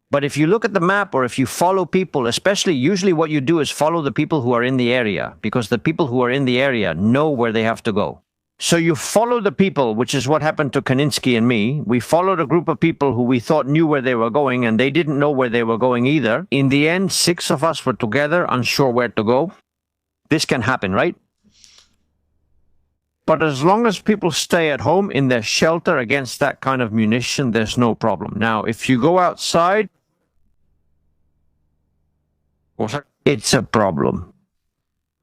But if you look at the map, or if you follow people, especially usually what you do is follow the people who are in the area, because the people who are in the area know where they have to go. So you follow the people, which is what happened to Kaninsky and me. We followed a group of people who we thought knew where they were going, and they didn't know where they were going either. In the end, 6 of us were together, unsure where to go. This can happen, right? But as long as people stay at home in their shelter against that kind of munition, there's no problem. Now, if you go outside, it's a problem.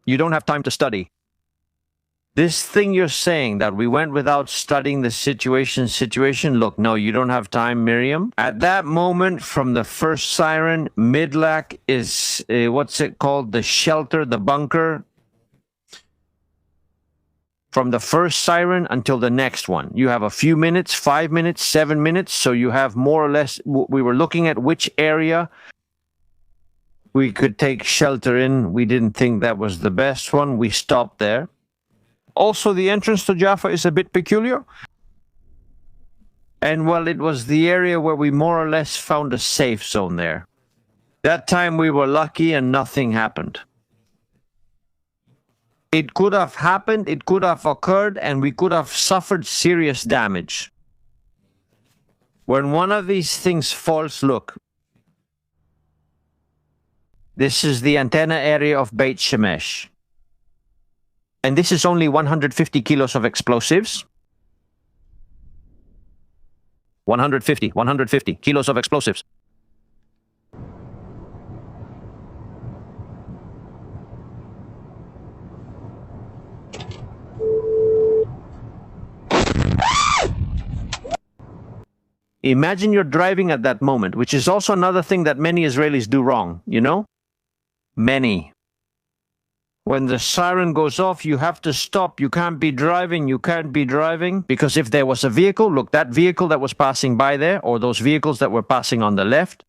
You don't have time to study. This thing you're saying that we went without studying the situation, look, no, you don't have time, Miriam. At that moment, from the first siren, Midlac is, what's it called? The shelter, the bunker. From the first siren until the next one. You have a few minutes, 5 minutes, 7 minutes, so you have more or less, we were looking at which area we could take shelter in. We didn't think that was the best one. We stopped there. Also, the entrance to Jaffa is a bit peculiar. And well, it was the area where we more or less found a safe zone there. That time we were lucky and nothing happened. It could have happened, it could have occurred, and we could have suffered serious damage. When one of these things falls, look. This is the antenna area of Beit Shemesh. And this is only 150 kilos of explosives. 150 kilos of explosives. Imagine you're driving at that moment, which is also another thing that many Israelis do wrong, you know? Many. When the siren goes off, you have to stop. You can't be driving. Because if there was a vehicle, look, that vehicle that was passing by there, or those vehicles that were passing on the left,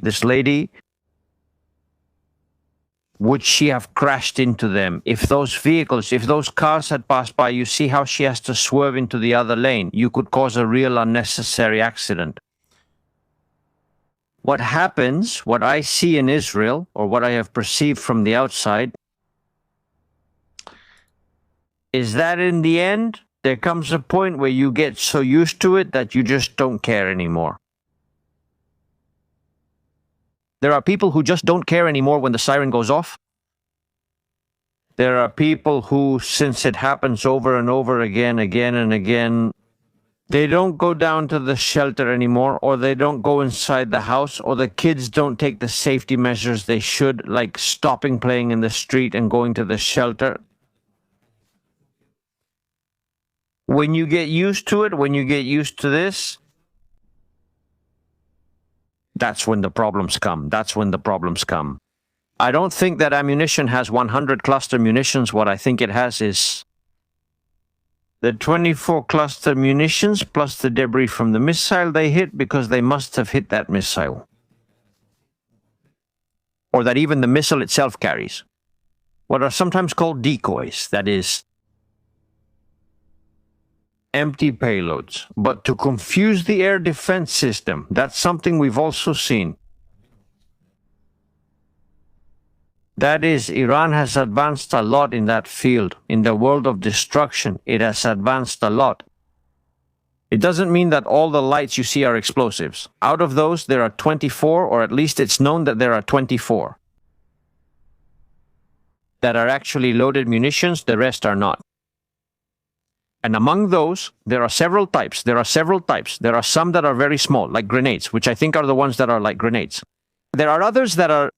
this lady, would she have crashed into them? If those cars had passed by, you see how she has to swerve into the other lane. You could cause a real unnecessary accident. What happens, what I see in Israel, or what I have perceived from the outside, is that in the end, there comes a point where you get so used to it that you just don't care anymore. There are people who just don't care anymore when the siren goes off. There are people who, since it happens over and over again and again, they don't go down to the shelter anymore, or they don't go inside the house, or the kids don't take the safety measures they should, like stopping playing in the street and going to the shelter. When you get used to it, when you get used to this, that's when the problems come. I don't think that ammunition has 100 cluster munitions. What I think it has is the 24 cluster munitions plus the debris from the missile they hit, because they must have hit that missile. Or that even the missile itself carries. What are sometimes called decoys, that is, empty payloads. But to confuse the air defense system, that's something we've also seen. That is, Iran has advanced a lot in that field. In the world of destruction, it has advanced a lot. It doesn't mean that all the lights you see are explosives. Out of those, there are 24, or at least it's known that there are 24, that are actually loaded munitions. The rest are not. And among those, there are several types. There are some that are very small, like grenades, which I think are the ones that are like grenades. There are others that are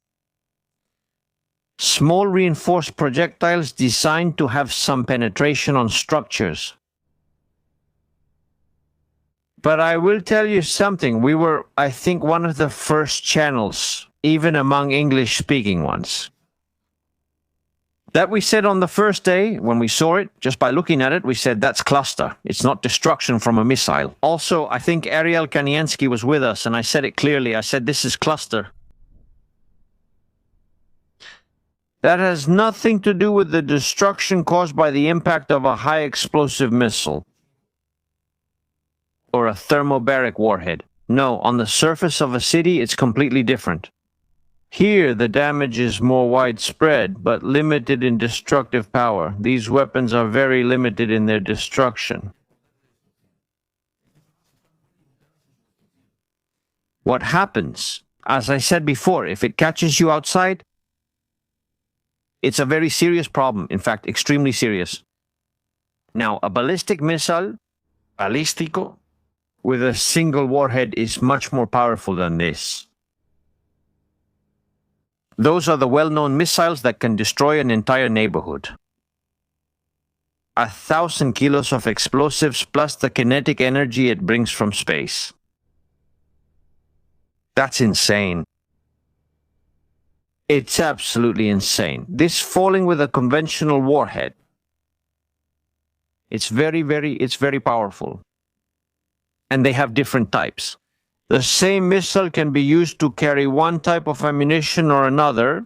small reinforced projectiles designed to have some penetration on structures. But I will tell you something. We were, I think, one of the first channels, even among English-speaking ones, that we said on the first day, when we saw it, just by looking at it, we said, that's cluster. It's not destruction from a missile. Also, I think Ariel Kaniansky was with us, and I said it clearly. I said, this is cluster. That has nothing to do with the destruction caused by the impact of a high explosive missile or a thermobaric warhead. No, on the surface of a city, it's completely different. Here, the damage is more widespread, but limited in destructive power. These weapons are very limited in their destruction. What happens? As I said before, if it catches you outside, it's a very serious problem. In fact, extremely serious. Now, a ballistic missile, balístico, with a single warhead is much more powerful than this. Those are the well-known missiles that can destroy an entire neighborhood. 1,000 kilos of explosives plus the kinetic energy it brings from space. That's insane. It's absolutely insane. This falling with a conventional warhead. It's very powerful. And they have different types. The same missile can be used to carry one type of ammunition or another.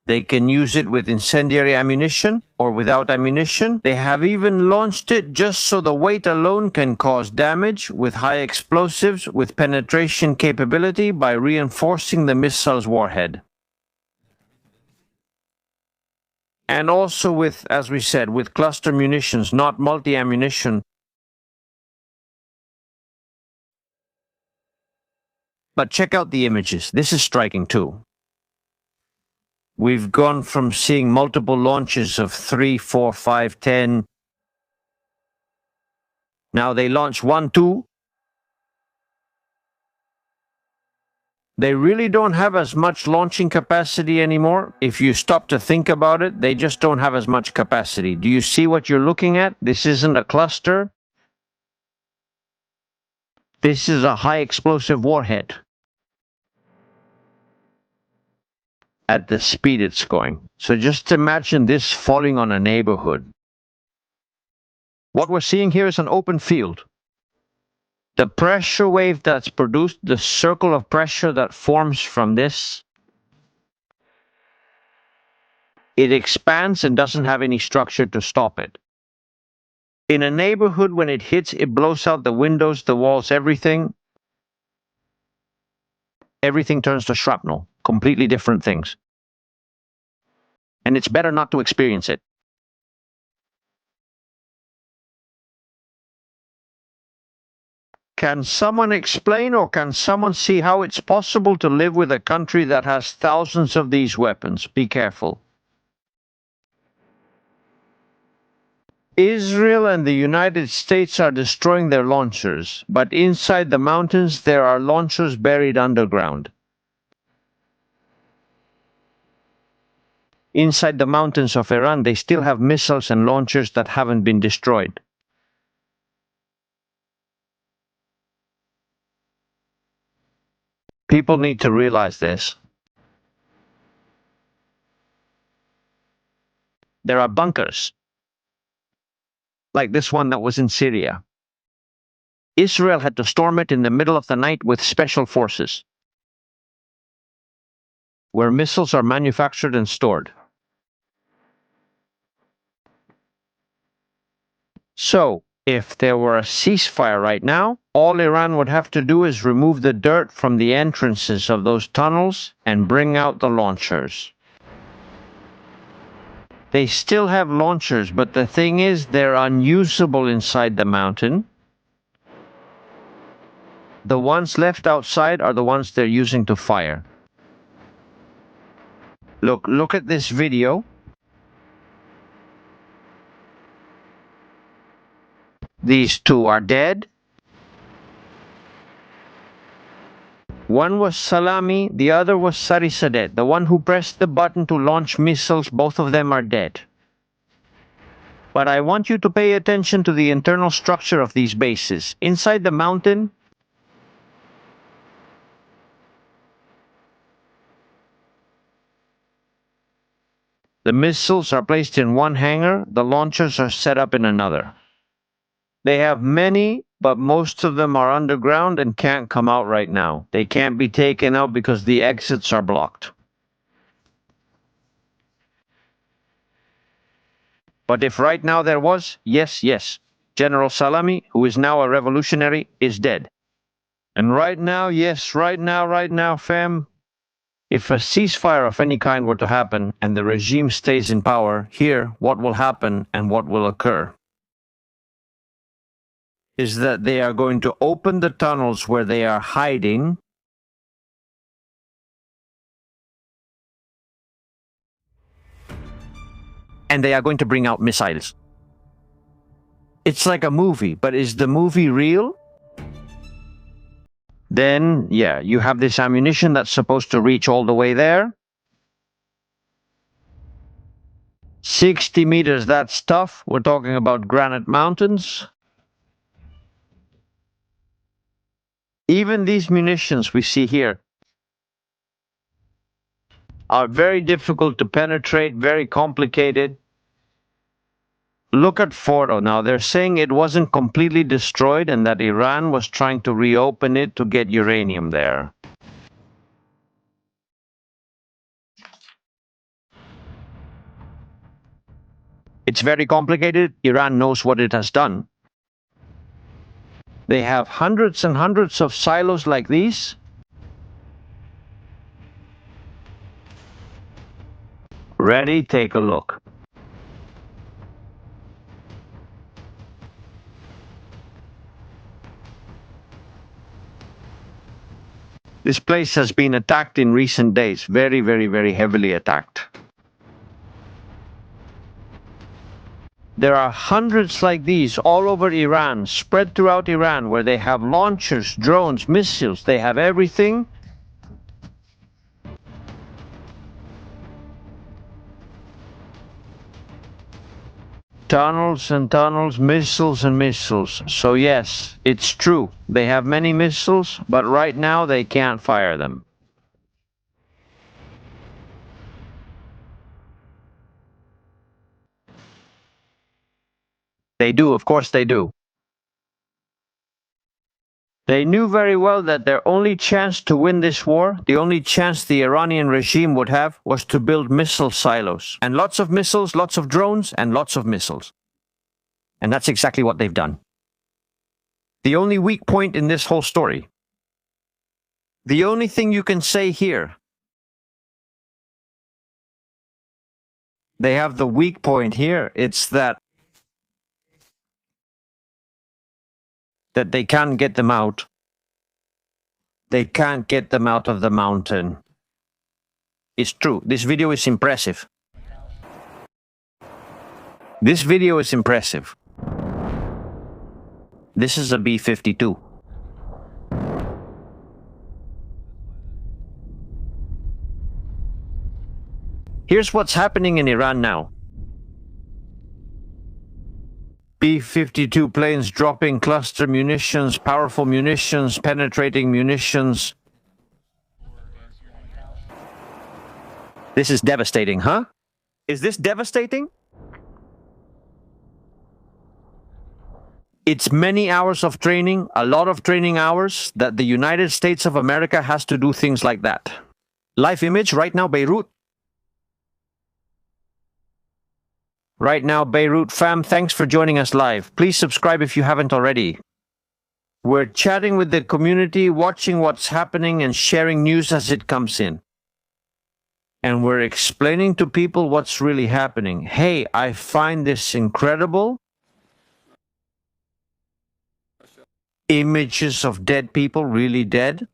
They can use it with incendiary ammunition or without ammunition. They have even launched it just so the weight alone can cause damage with high explosives with penetration capability by reinforcing the missile's warhead. And also with, as we said, with cluster munitions, not multi-ammunition. But check out the images. This is striking too. We've gone from seeing multiple launches of 3, 4, 5, 10. Now they launch 1, 2. They really don't have as much launching capacity anymore. If you stop to think about it, they just don't have as much capacity. Do you see what you're looking at? This isn't a cluster. This is a high explosive warhead. At the speed it's going. So just imagine this falling on a neighborhood. What we're seeing here is an open field. The pressure wave that's produced, the circle of pressure that forms from this, it expands and doesn't have any structure to stop it. In a neighborhood, when it hits, it blows out the windows, the walls, everything. Everything turns to shrapnel. Completely different things. And it's better not to experience it. Can someone explain, or can someone see how it's possible to live with a country that has thousands of these weapons? Be careful. Israel and the United States are destroying their launchers, but inside the mountains there are launchers buried underground. Inside the mountains of Iran, they still have missiles and launchers that haven't been destroyed. People need to realize this. There are bunkers, like this one that was in Syria. Israel had to storm it in the middle of the night with special forces, where missiles are manufactured and stored. So, if there were a ceasefire right now, all Iran would have to do is remove the dirt from the entrances of those tunnels and bring out the launchers. They still have launchers, but the thing is, they're unusable inside the mountain. The ones left outside are the ones they're using to fire. Look at this video. These two are dead. One was Salami, the other was Sarisadet, the one who pressed the button to launch missiles. Both of them are dead. But I want you to pay attention to the internal structure of these bases. Inside the mountain, the missiles are placed in one hangar, the launchers are set up in another. They have many, but most of them are underground and can't come out right now. They can't be taken out because the exits are blocked. But if right now there was, yes, General Salami, who is now a revolutionary, is dead. And right now, yes, right now, fam, if a ceasefire of any kind were to happen and the regime stays in power, here, what will happen and what will occur is that they are going to open the tunnels where they are hiding, and they are going to bring out missiles. It's like a movie, but is the movie real? Then, yeah, you have this ammunition that's supposed to reach all the way there. 60 meters, that's tough. We're talking about granite mountains. Even these munitions we see here are very difficult to penetrate, very complicated. Look at Fordo now. They're saying it wasn't completely destroyed and that Iran was trying to reopen it to get uranium there. It's very complicated. Iran knows what it has done. They have hundreds and hundreds of silos like these. Ready? Take a look. This place has been attacked in recent days. Very, very, very heavily attacked. There are hundreds like these all over Iran, spread throughout Iran, where they have launchers, drones, missiles. They have everything. Tunnels and tunnels, missiles and missiles. So yes, it's true. They have many missiles, but right now they can't fire them. They do, of course they do. They knew very well that their only chance to win this war, the only chance the Iranian regime would have, was to build missile silos. And lots of missiles, lots of drones, and lots of missiles. And that's exactly what they've done. The only weak point in this whole story, the only thing you can say here, they have the weak point here, it's that they can't get them out. They can't get them out of the mountain. It's true. This video is impressive. This video is impressive. This is a B-52. Here's what's happening in Iran now. B-52 planes dropping cluster munitions, powerful munitions, penetrating munitions. This is devastating, huh? Is this devastating? It's many hours of training, a lot of training hours, that the United States of America has to do things like that. Live image right now, Beirut. Right now, Beirut fam, thanks for joining us live. Please subscribe if you haven't already. We're chatting with the community, watching what's happening and sharing news as it comes in. And we're explaining to people what's really happening. Hey, I find this incredible. Images of dead people, really dead.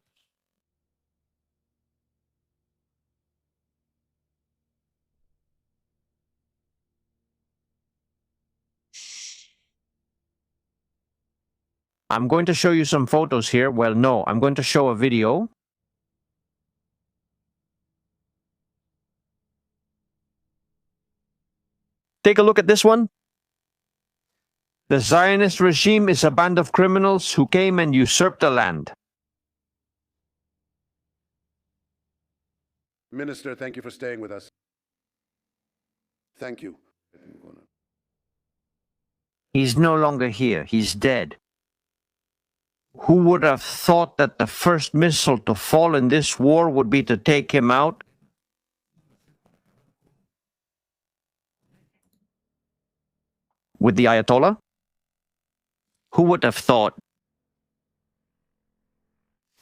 I'm going to show you some photos here. Well, no, I'm going to show a video. Take a look at this one. The Zionist regime is a band of criminals who came and usurped the land. Minister, thank you for staying with us. Thank you. He's no longer here. He's dead. Who would have thought that the first missile to fall in this war would be to take him out? With the Ayatollah? Who would have thought?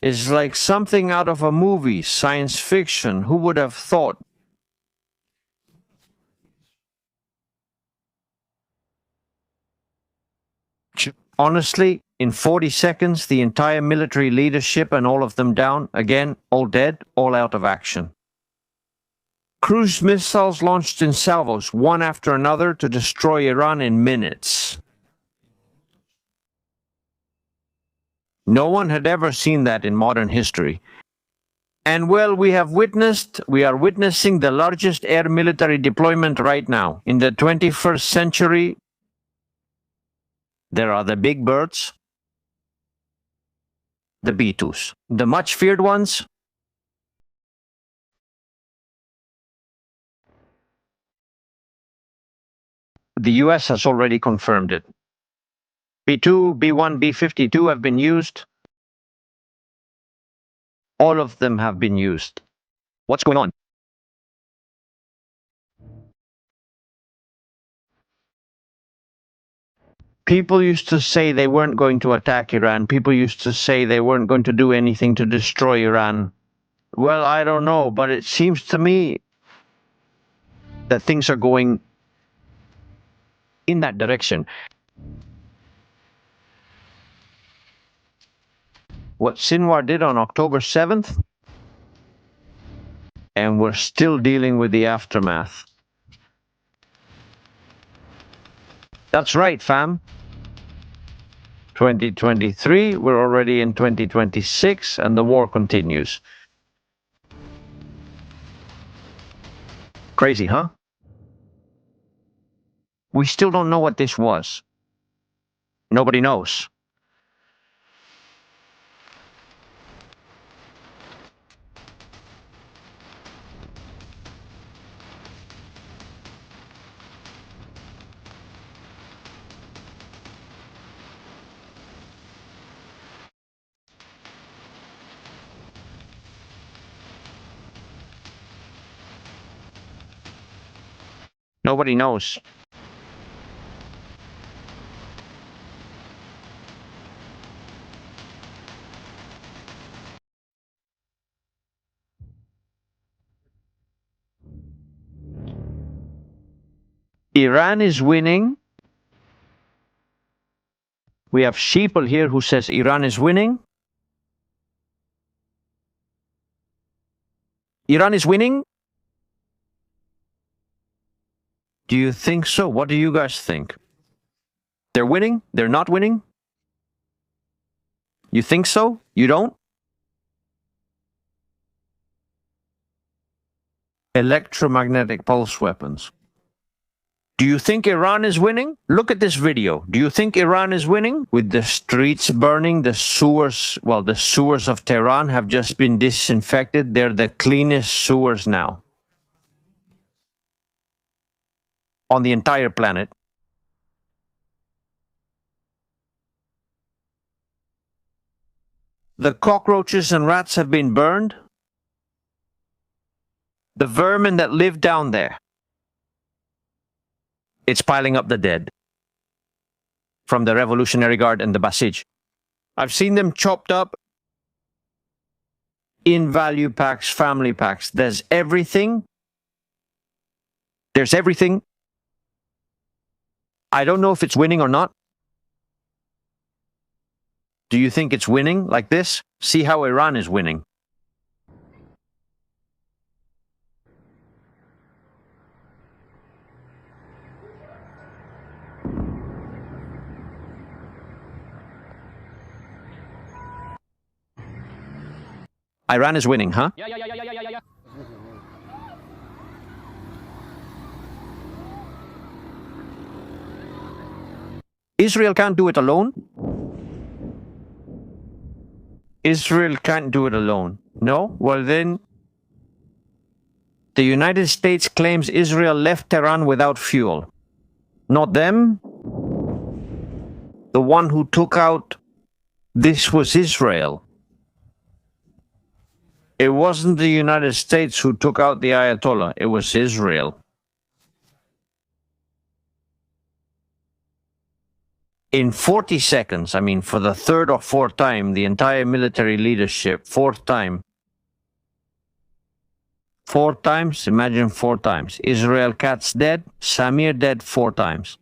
It's like something out of a movie, science fiction. Who would have thought? Honestly, in 40 seconds, the entire military leadership and all of them down, again, all dead, all out of action. Cruise missiles launched in salvos, one after another, to destroy Iran in minutes. No one had ever seen that in modern history. And well, we are witnessing the largest air military deployment right now. In the 21st century, there are the big birds, the B-2s. The much feared ones, the US has already confirmed it. B-2, B-1, B-52 have been used. All of them have been used. What's going on? People used to say they weren't going to attack Iran. People used to say they weren't going to do anything to destroy Iran. Well, I don't know, but it seems to me that things are going in that direction. what Sinwar did on October 7th, and we're still dealing with the aftermath. That's right, fam. 2023, we're already in 2026, and the war continues. Crazy, huh? We still don't know what this was. Nobody knows. Nobody knows. Iran is winning. We have Sheeple here who says Iran is winning. Iran is winning? Do you think so? What do you guys think? They're winning? They're not winning? You think so? You don't? Electromagnetic pulse weapons. Do you think Iran is winning? Look at this video. Do you think Iran is winning? With the streets burning, the sewers, well, the sewers of Tehran have just been disinfected. They're the cleanest sewers now on the entire planet. The cockroaches and rats have been burned. The vermin that live down there. It's piling up the dead from the Revolutionary Guard and the Basij. I've seen them chopped up in value packs, family packs. There's everything. There's everything. I don't know if it's winning or not. Do you think it's winning like this? See how Iran is winning. Iran is winning, huh? Yeah. Israel can't do it alone. Israel can't do it alone. No? Well then, the United States claims Israel left Tehran without fuel. Not them. The one who took out this was Israel. It wasn't the United States who took out the Ayatollah, it was Israel. In 40 seconds, I mean, for the third or fourth time, the entire military leadership, fourth time. 4 times, imagine 4 times. Israel Katz dead, Samir dead 4 times.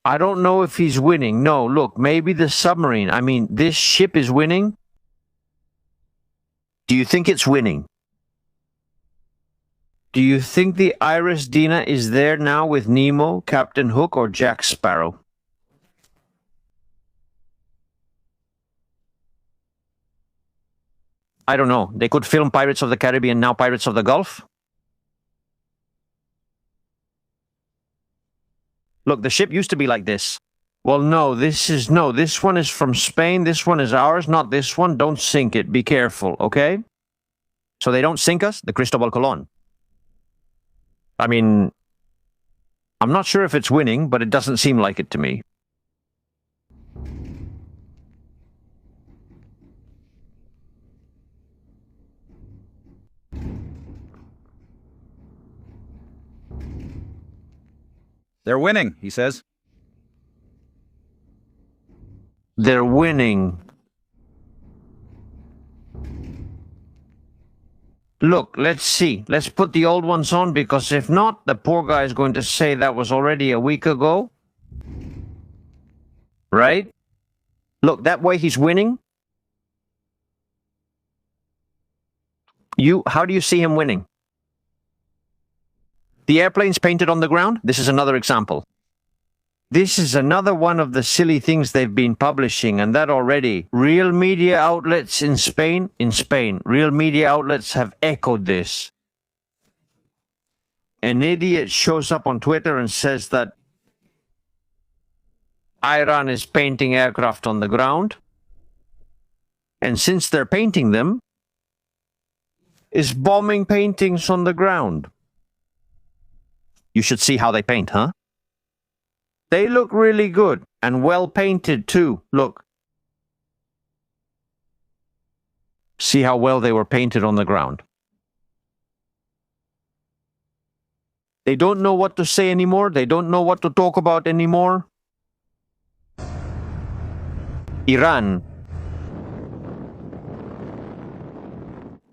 I don't know if he's winning. No, look, maybe the submarine. I mean, this ship is winning. Do you think it's winning? Do you think the Iris Dina is there now with Nemo, Captain Hook, or Jack Sparrow? I don't know. They could film Pirates of the Caribbean, now Pirates of the Gulf. Look, the ship used to be like this. Well, no, this one is from Spain, this one is ours, not this one. Don't sink it, be careful, okay? So they don't sink us, the Cristobal Colon. I mean, I'm not sure if it's winning, but it doesn't seem like it to me. They're winning, he says. They're winning. Look, let's see. Let's put the old ones on, because if not, the poor guy is going to say that was already a week ago. Right? Look, that way he's winning. How do you see him winning? The airplane's painted on the ground. This is another example. This is another one of the silly things they've been publishing, and that already. Real media outlets in Spain, real media outlets have echoed this. An idiot shows up on Twitter and says that Iran is painting aircraft on the ground, and since they're painting them, is bombing paintings on the ground. You should see how they paint, huh? They look really good, and well painted too. Look. See how well they were painted on the ground. They don't know what to say anymore. They don't know what to talk about anymore. Iran.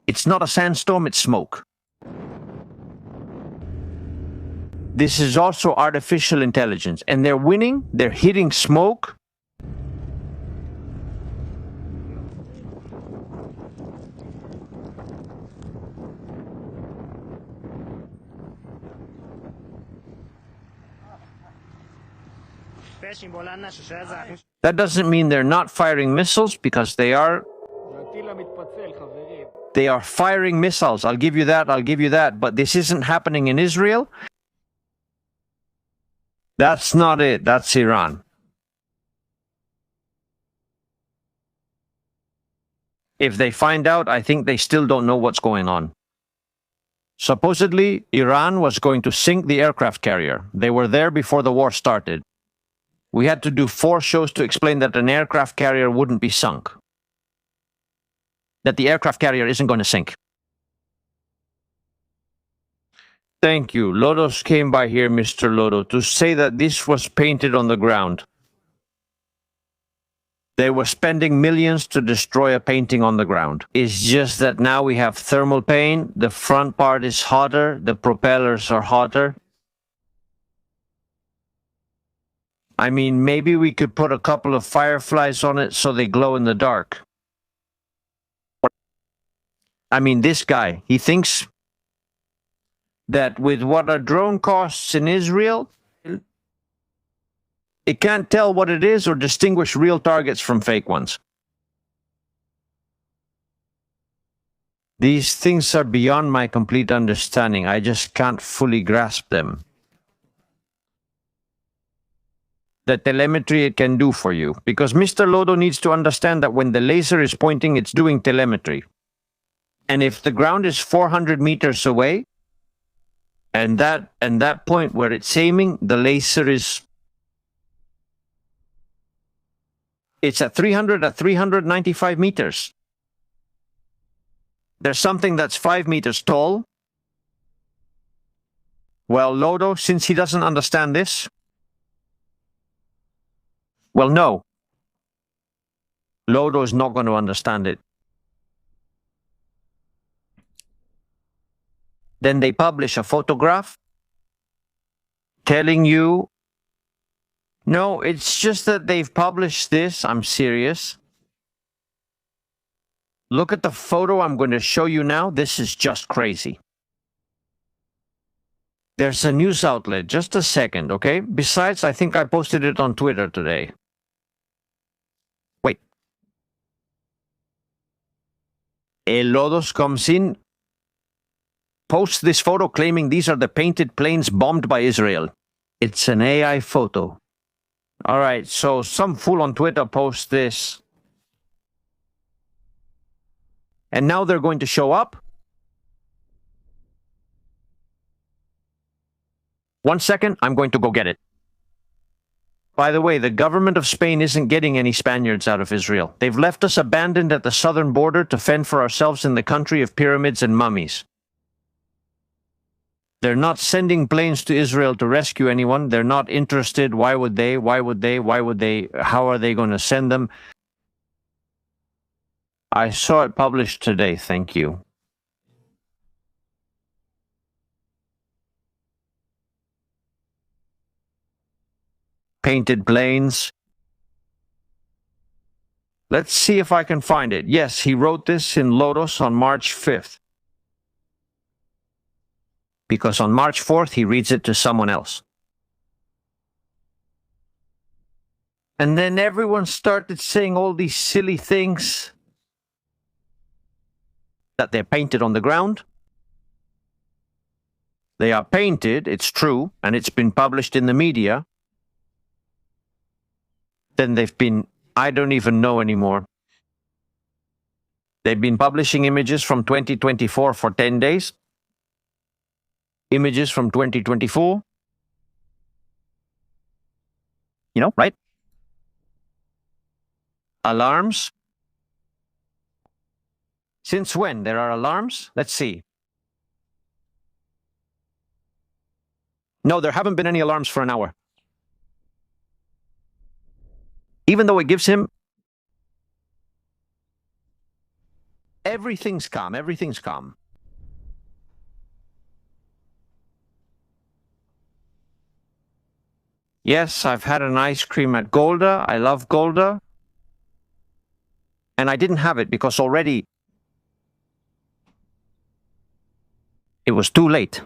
It's not a sandstorm, it's smoke. This is also artificial intelligence, and they're winning. They're hitting smoke. That doesn't mean they're not firing missiles, because they are. They are firing missiles. I'll give you that. I'll give you that. But this isn't happening in Israel. That's not it. That's Iran. If they find out, I think they still don't know what's going on. Supposedly, Iran was going to sink the aircraft carrier. They were there before the war started. We had to do 4 shows to explain that an aircraft carrier wouldn't be sunk. That the aircraft carrier isn't going to sink. Thank you. Lodos came by here, Mr. Lodo, to say that this was painted on the ground. They were spending millions to destroy a painting on the ground. It's just that now we have thermal paint, the front part is hotter, the propellers are hotter. I mean, maybe we could put a couple of fireflies on it so they glow in the dark. I mean, this guy, he thinks that with what a drone costs in Israel, it can't tell what it is or distinguish real targets from fake ones. These things are beyond my complete understanding. I just can't fully grasp them. The telemetry it can do for you. Because Mr. Lodo needs to understand that when the laser is pointing, it's doing telemetry. And if the ground is 400 meters away, and that point where it's aiming, the laser is... It's at 395 meters. There's something that's 5 meters tall. Well, Lodo, since he doesn't understand this... Well, no. Lodo is not going to understand it. Then they publish a photograph telling you... No, it's just that they've published this. I'm serious. Look at the photo I'm going to show you now. This is just crazy. There's a news outlet. Just a second, okay? Besides, I think I posted it on Twitter today. Wait. El Lodos comes in, posts this photo claiming these are the painted planes bombed by Israel. It's an AI photo. All right, so some fool on Twitter posts this. And now they're going to show up. 1 second, I'm going to go get it. By the way, the government of Spain isn't getting any Spaniards out of Israel. They've left us abandoned at the southern border to fend for ourselves in the country of pyramids and mummies. They're not sending planes to Israel to rescue anyone. They're not interested. Why would they? Why would they? Why would they? How are they going to send them? I saw it published today. Thank you. painted planes. Let's see if I can find it. Yes, he wrote this in Lotus on March 5th. Because on March 4th, he reads it to someone else. And then everyone started saying all these silly things that they're painted on the ground. They are painted, it's true, and it's been published in the media. Then they've been, I don't even know anymore. They've been publishing images from 2024 for 10 days. Images from 2024. You know, right? Alarms. Since when there are alarms? Let's see. No, there haven't been any alarms for an hour. Even though it gives him... Everything's calm, everything's calm. Yes, I've had an ice cream at Golda. I love Golda. And I didn't have it because already it was too late.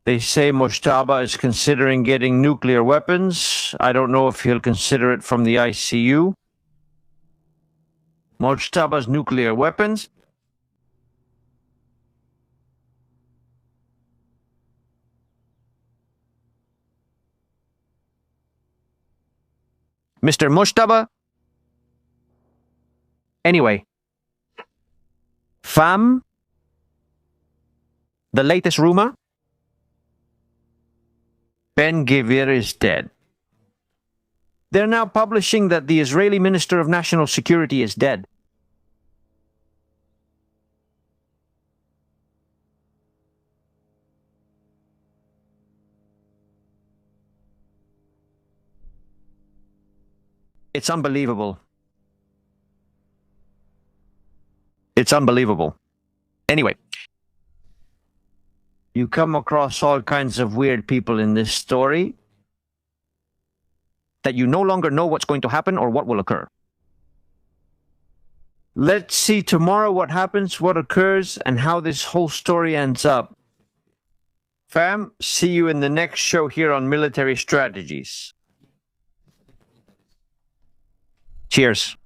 They say Mojtaba is considering getting nuclear weapons. I don't know if he'll consider it from the ICU. Mojtaba's nuclear weapons. Mr. Mojtaba? Anyway. Fam? The latest rumor? Ben-Gvir is dead. They're now publishing that the Israeli Minister of National Security is dead. It's unbelievable. It's unbelievable. Anyway. You come across all kinds of weird people in this story that you no longer know what's going to happen or what will occur. Let's see tomorrow what happens, what occurs, and how this whole story ends up. Fam, see you in the next show here on Military Strategies. Cheers.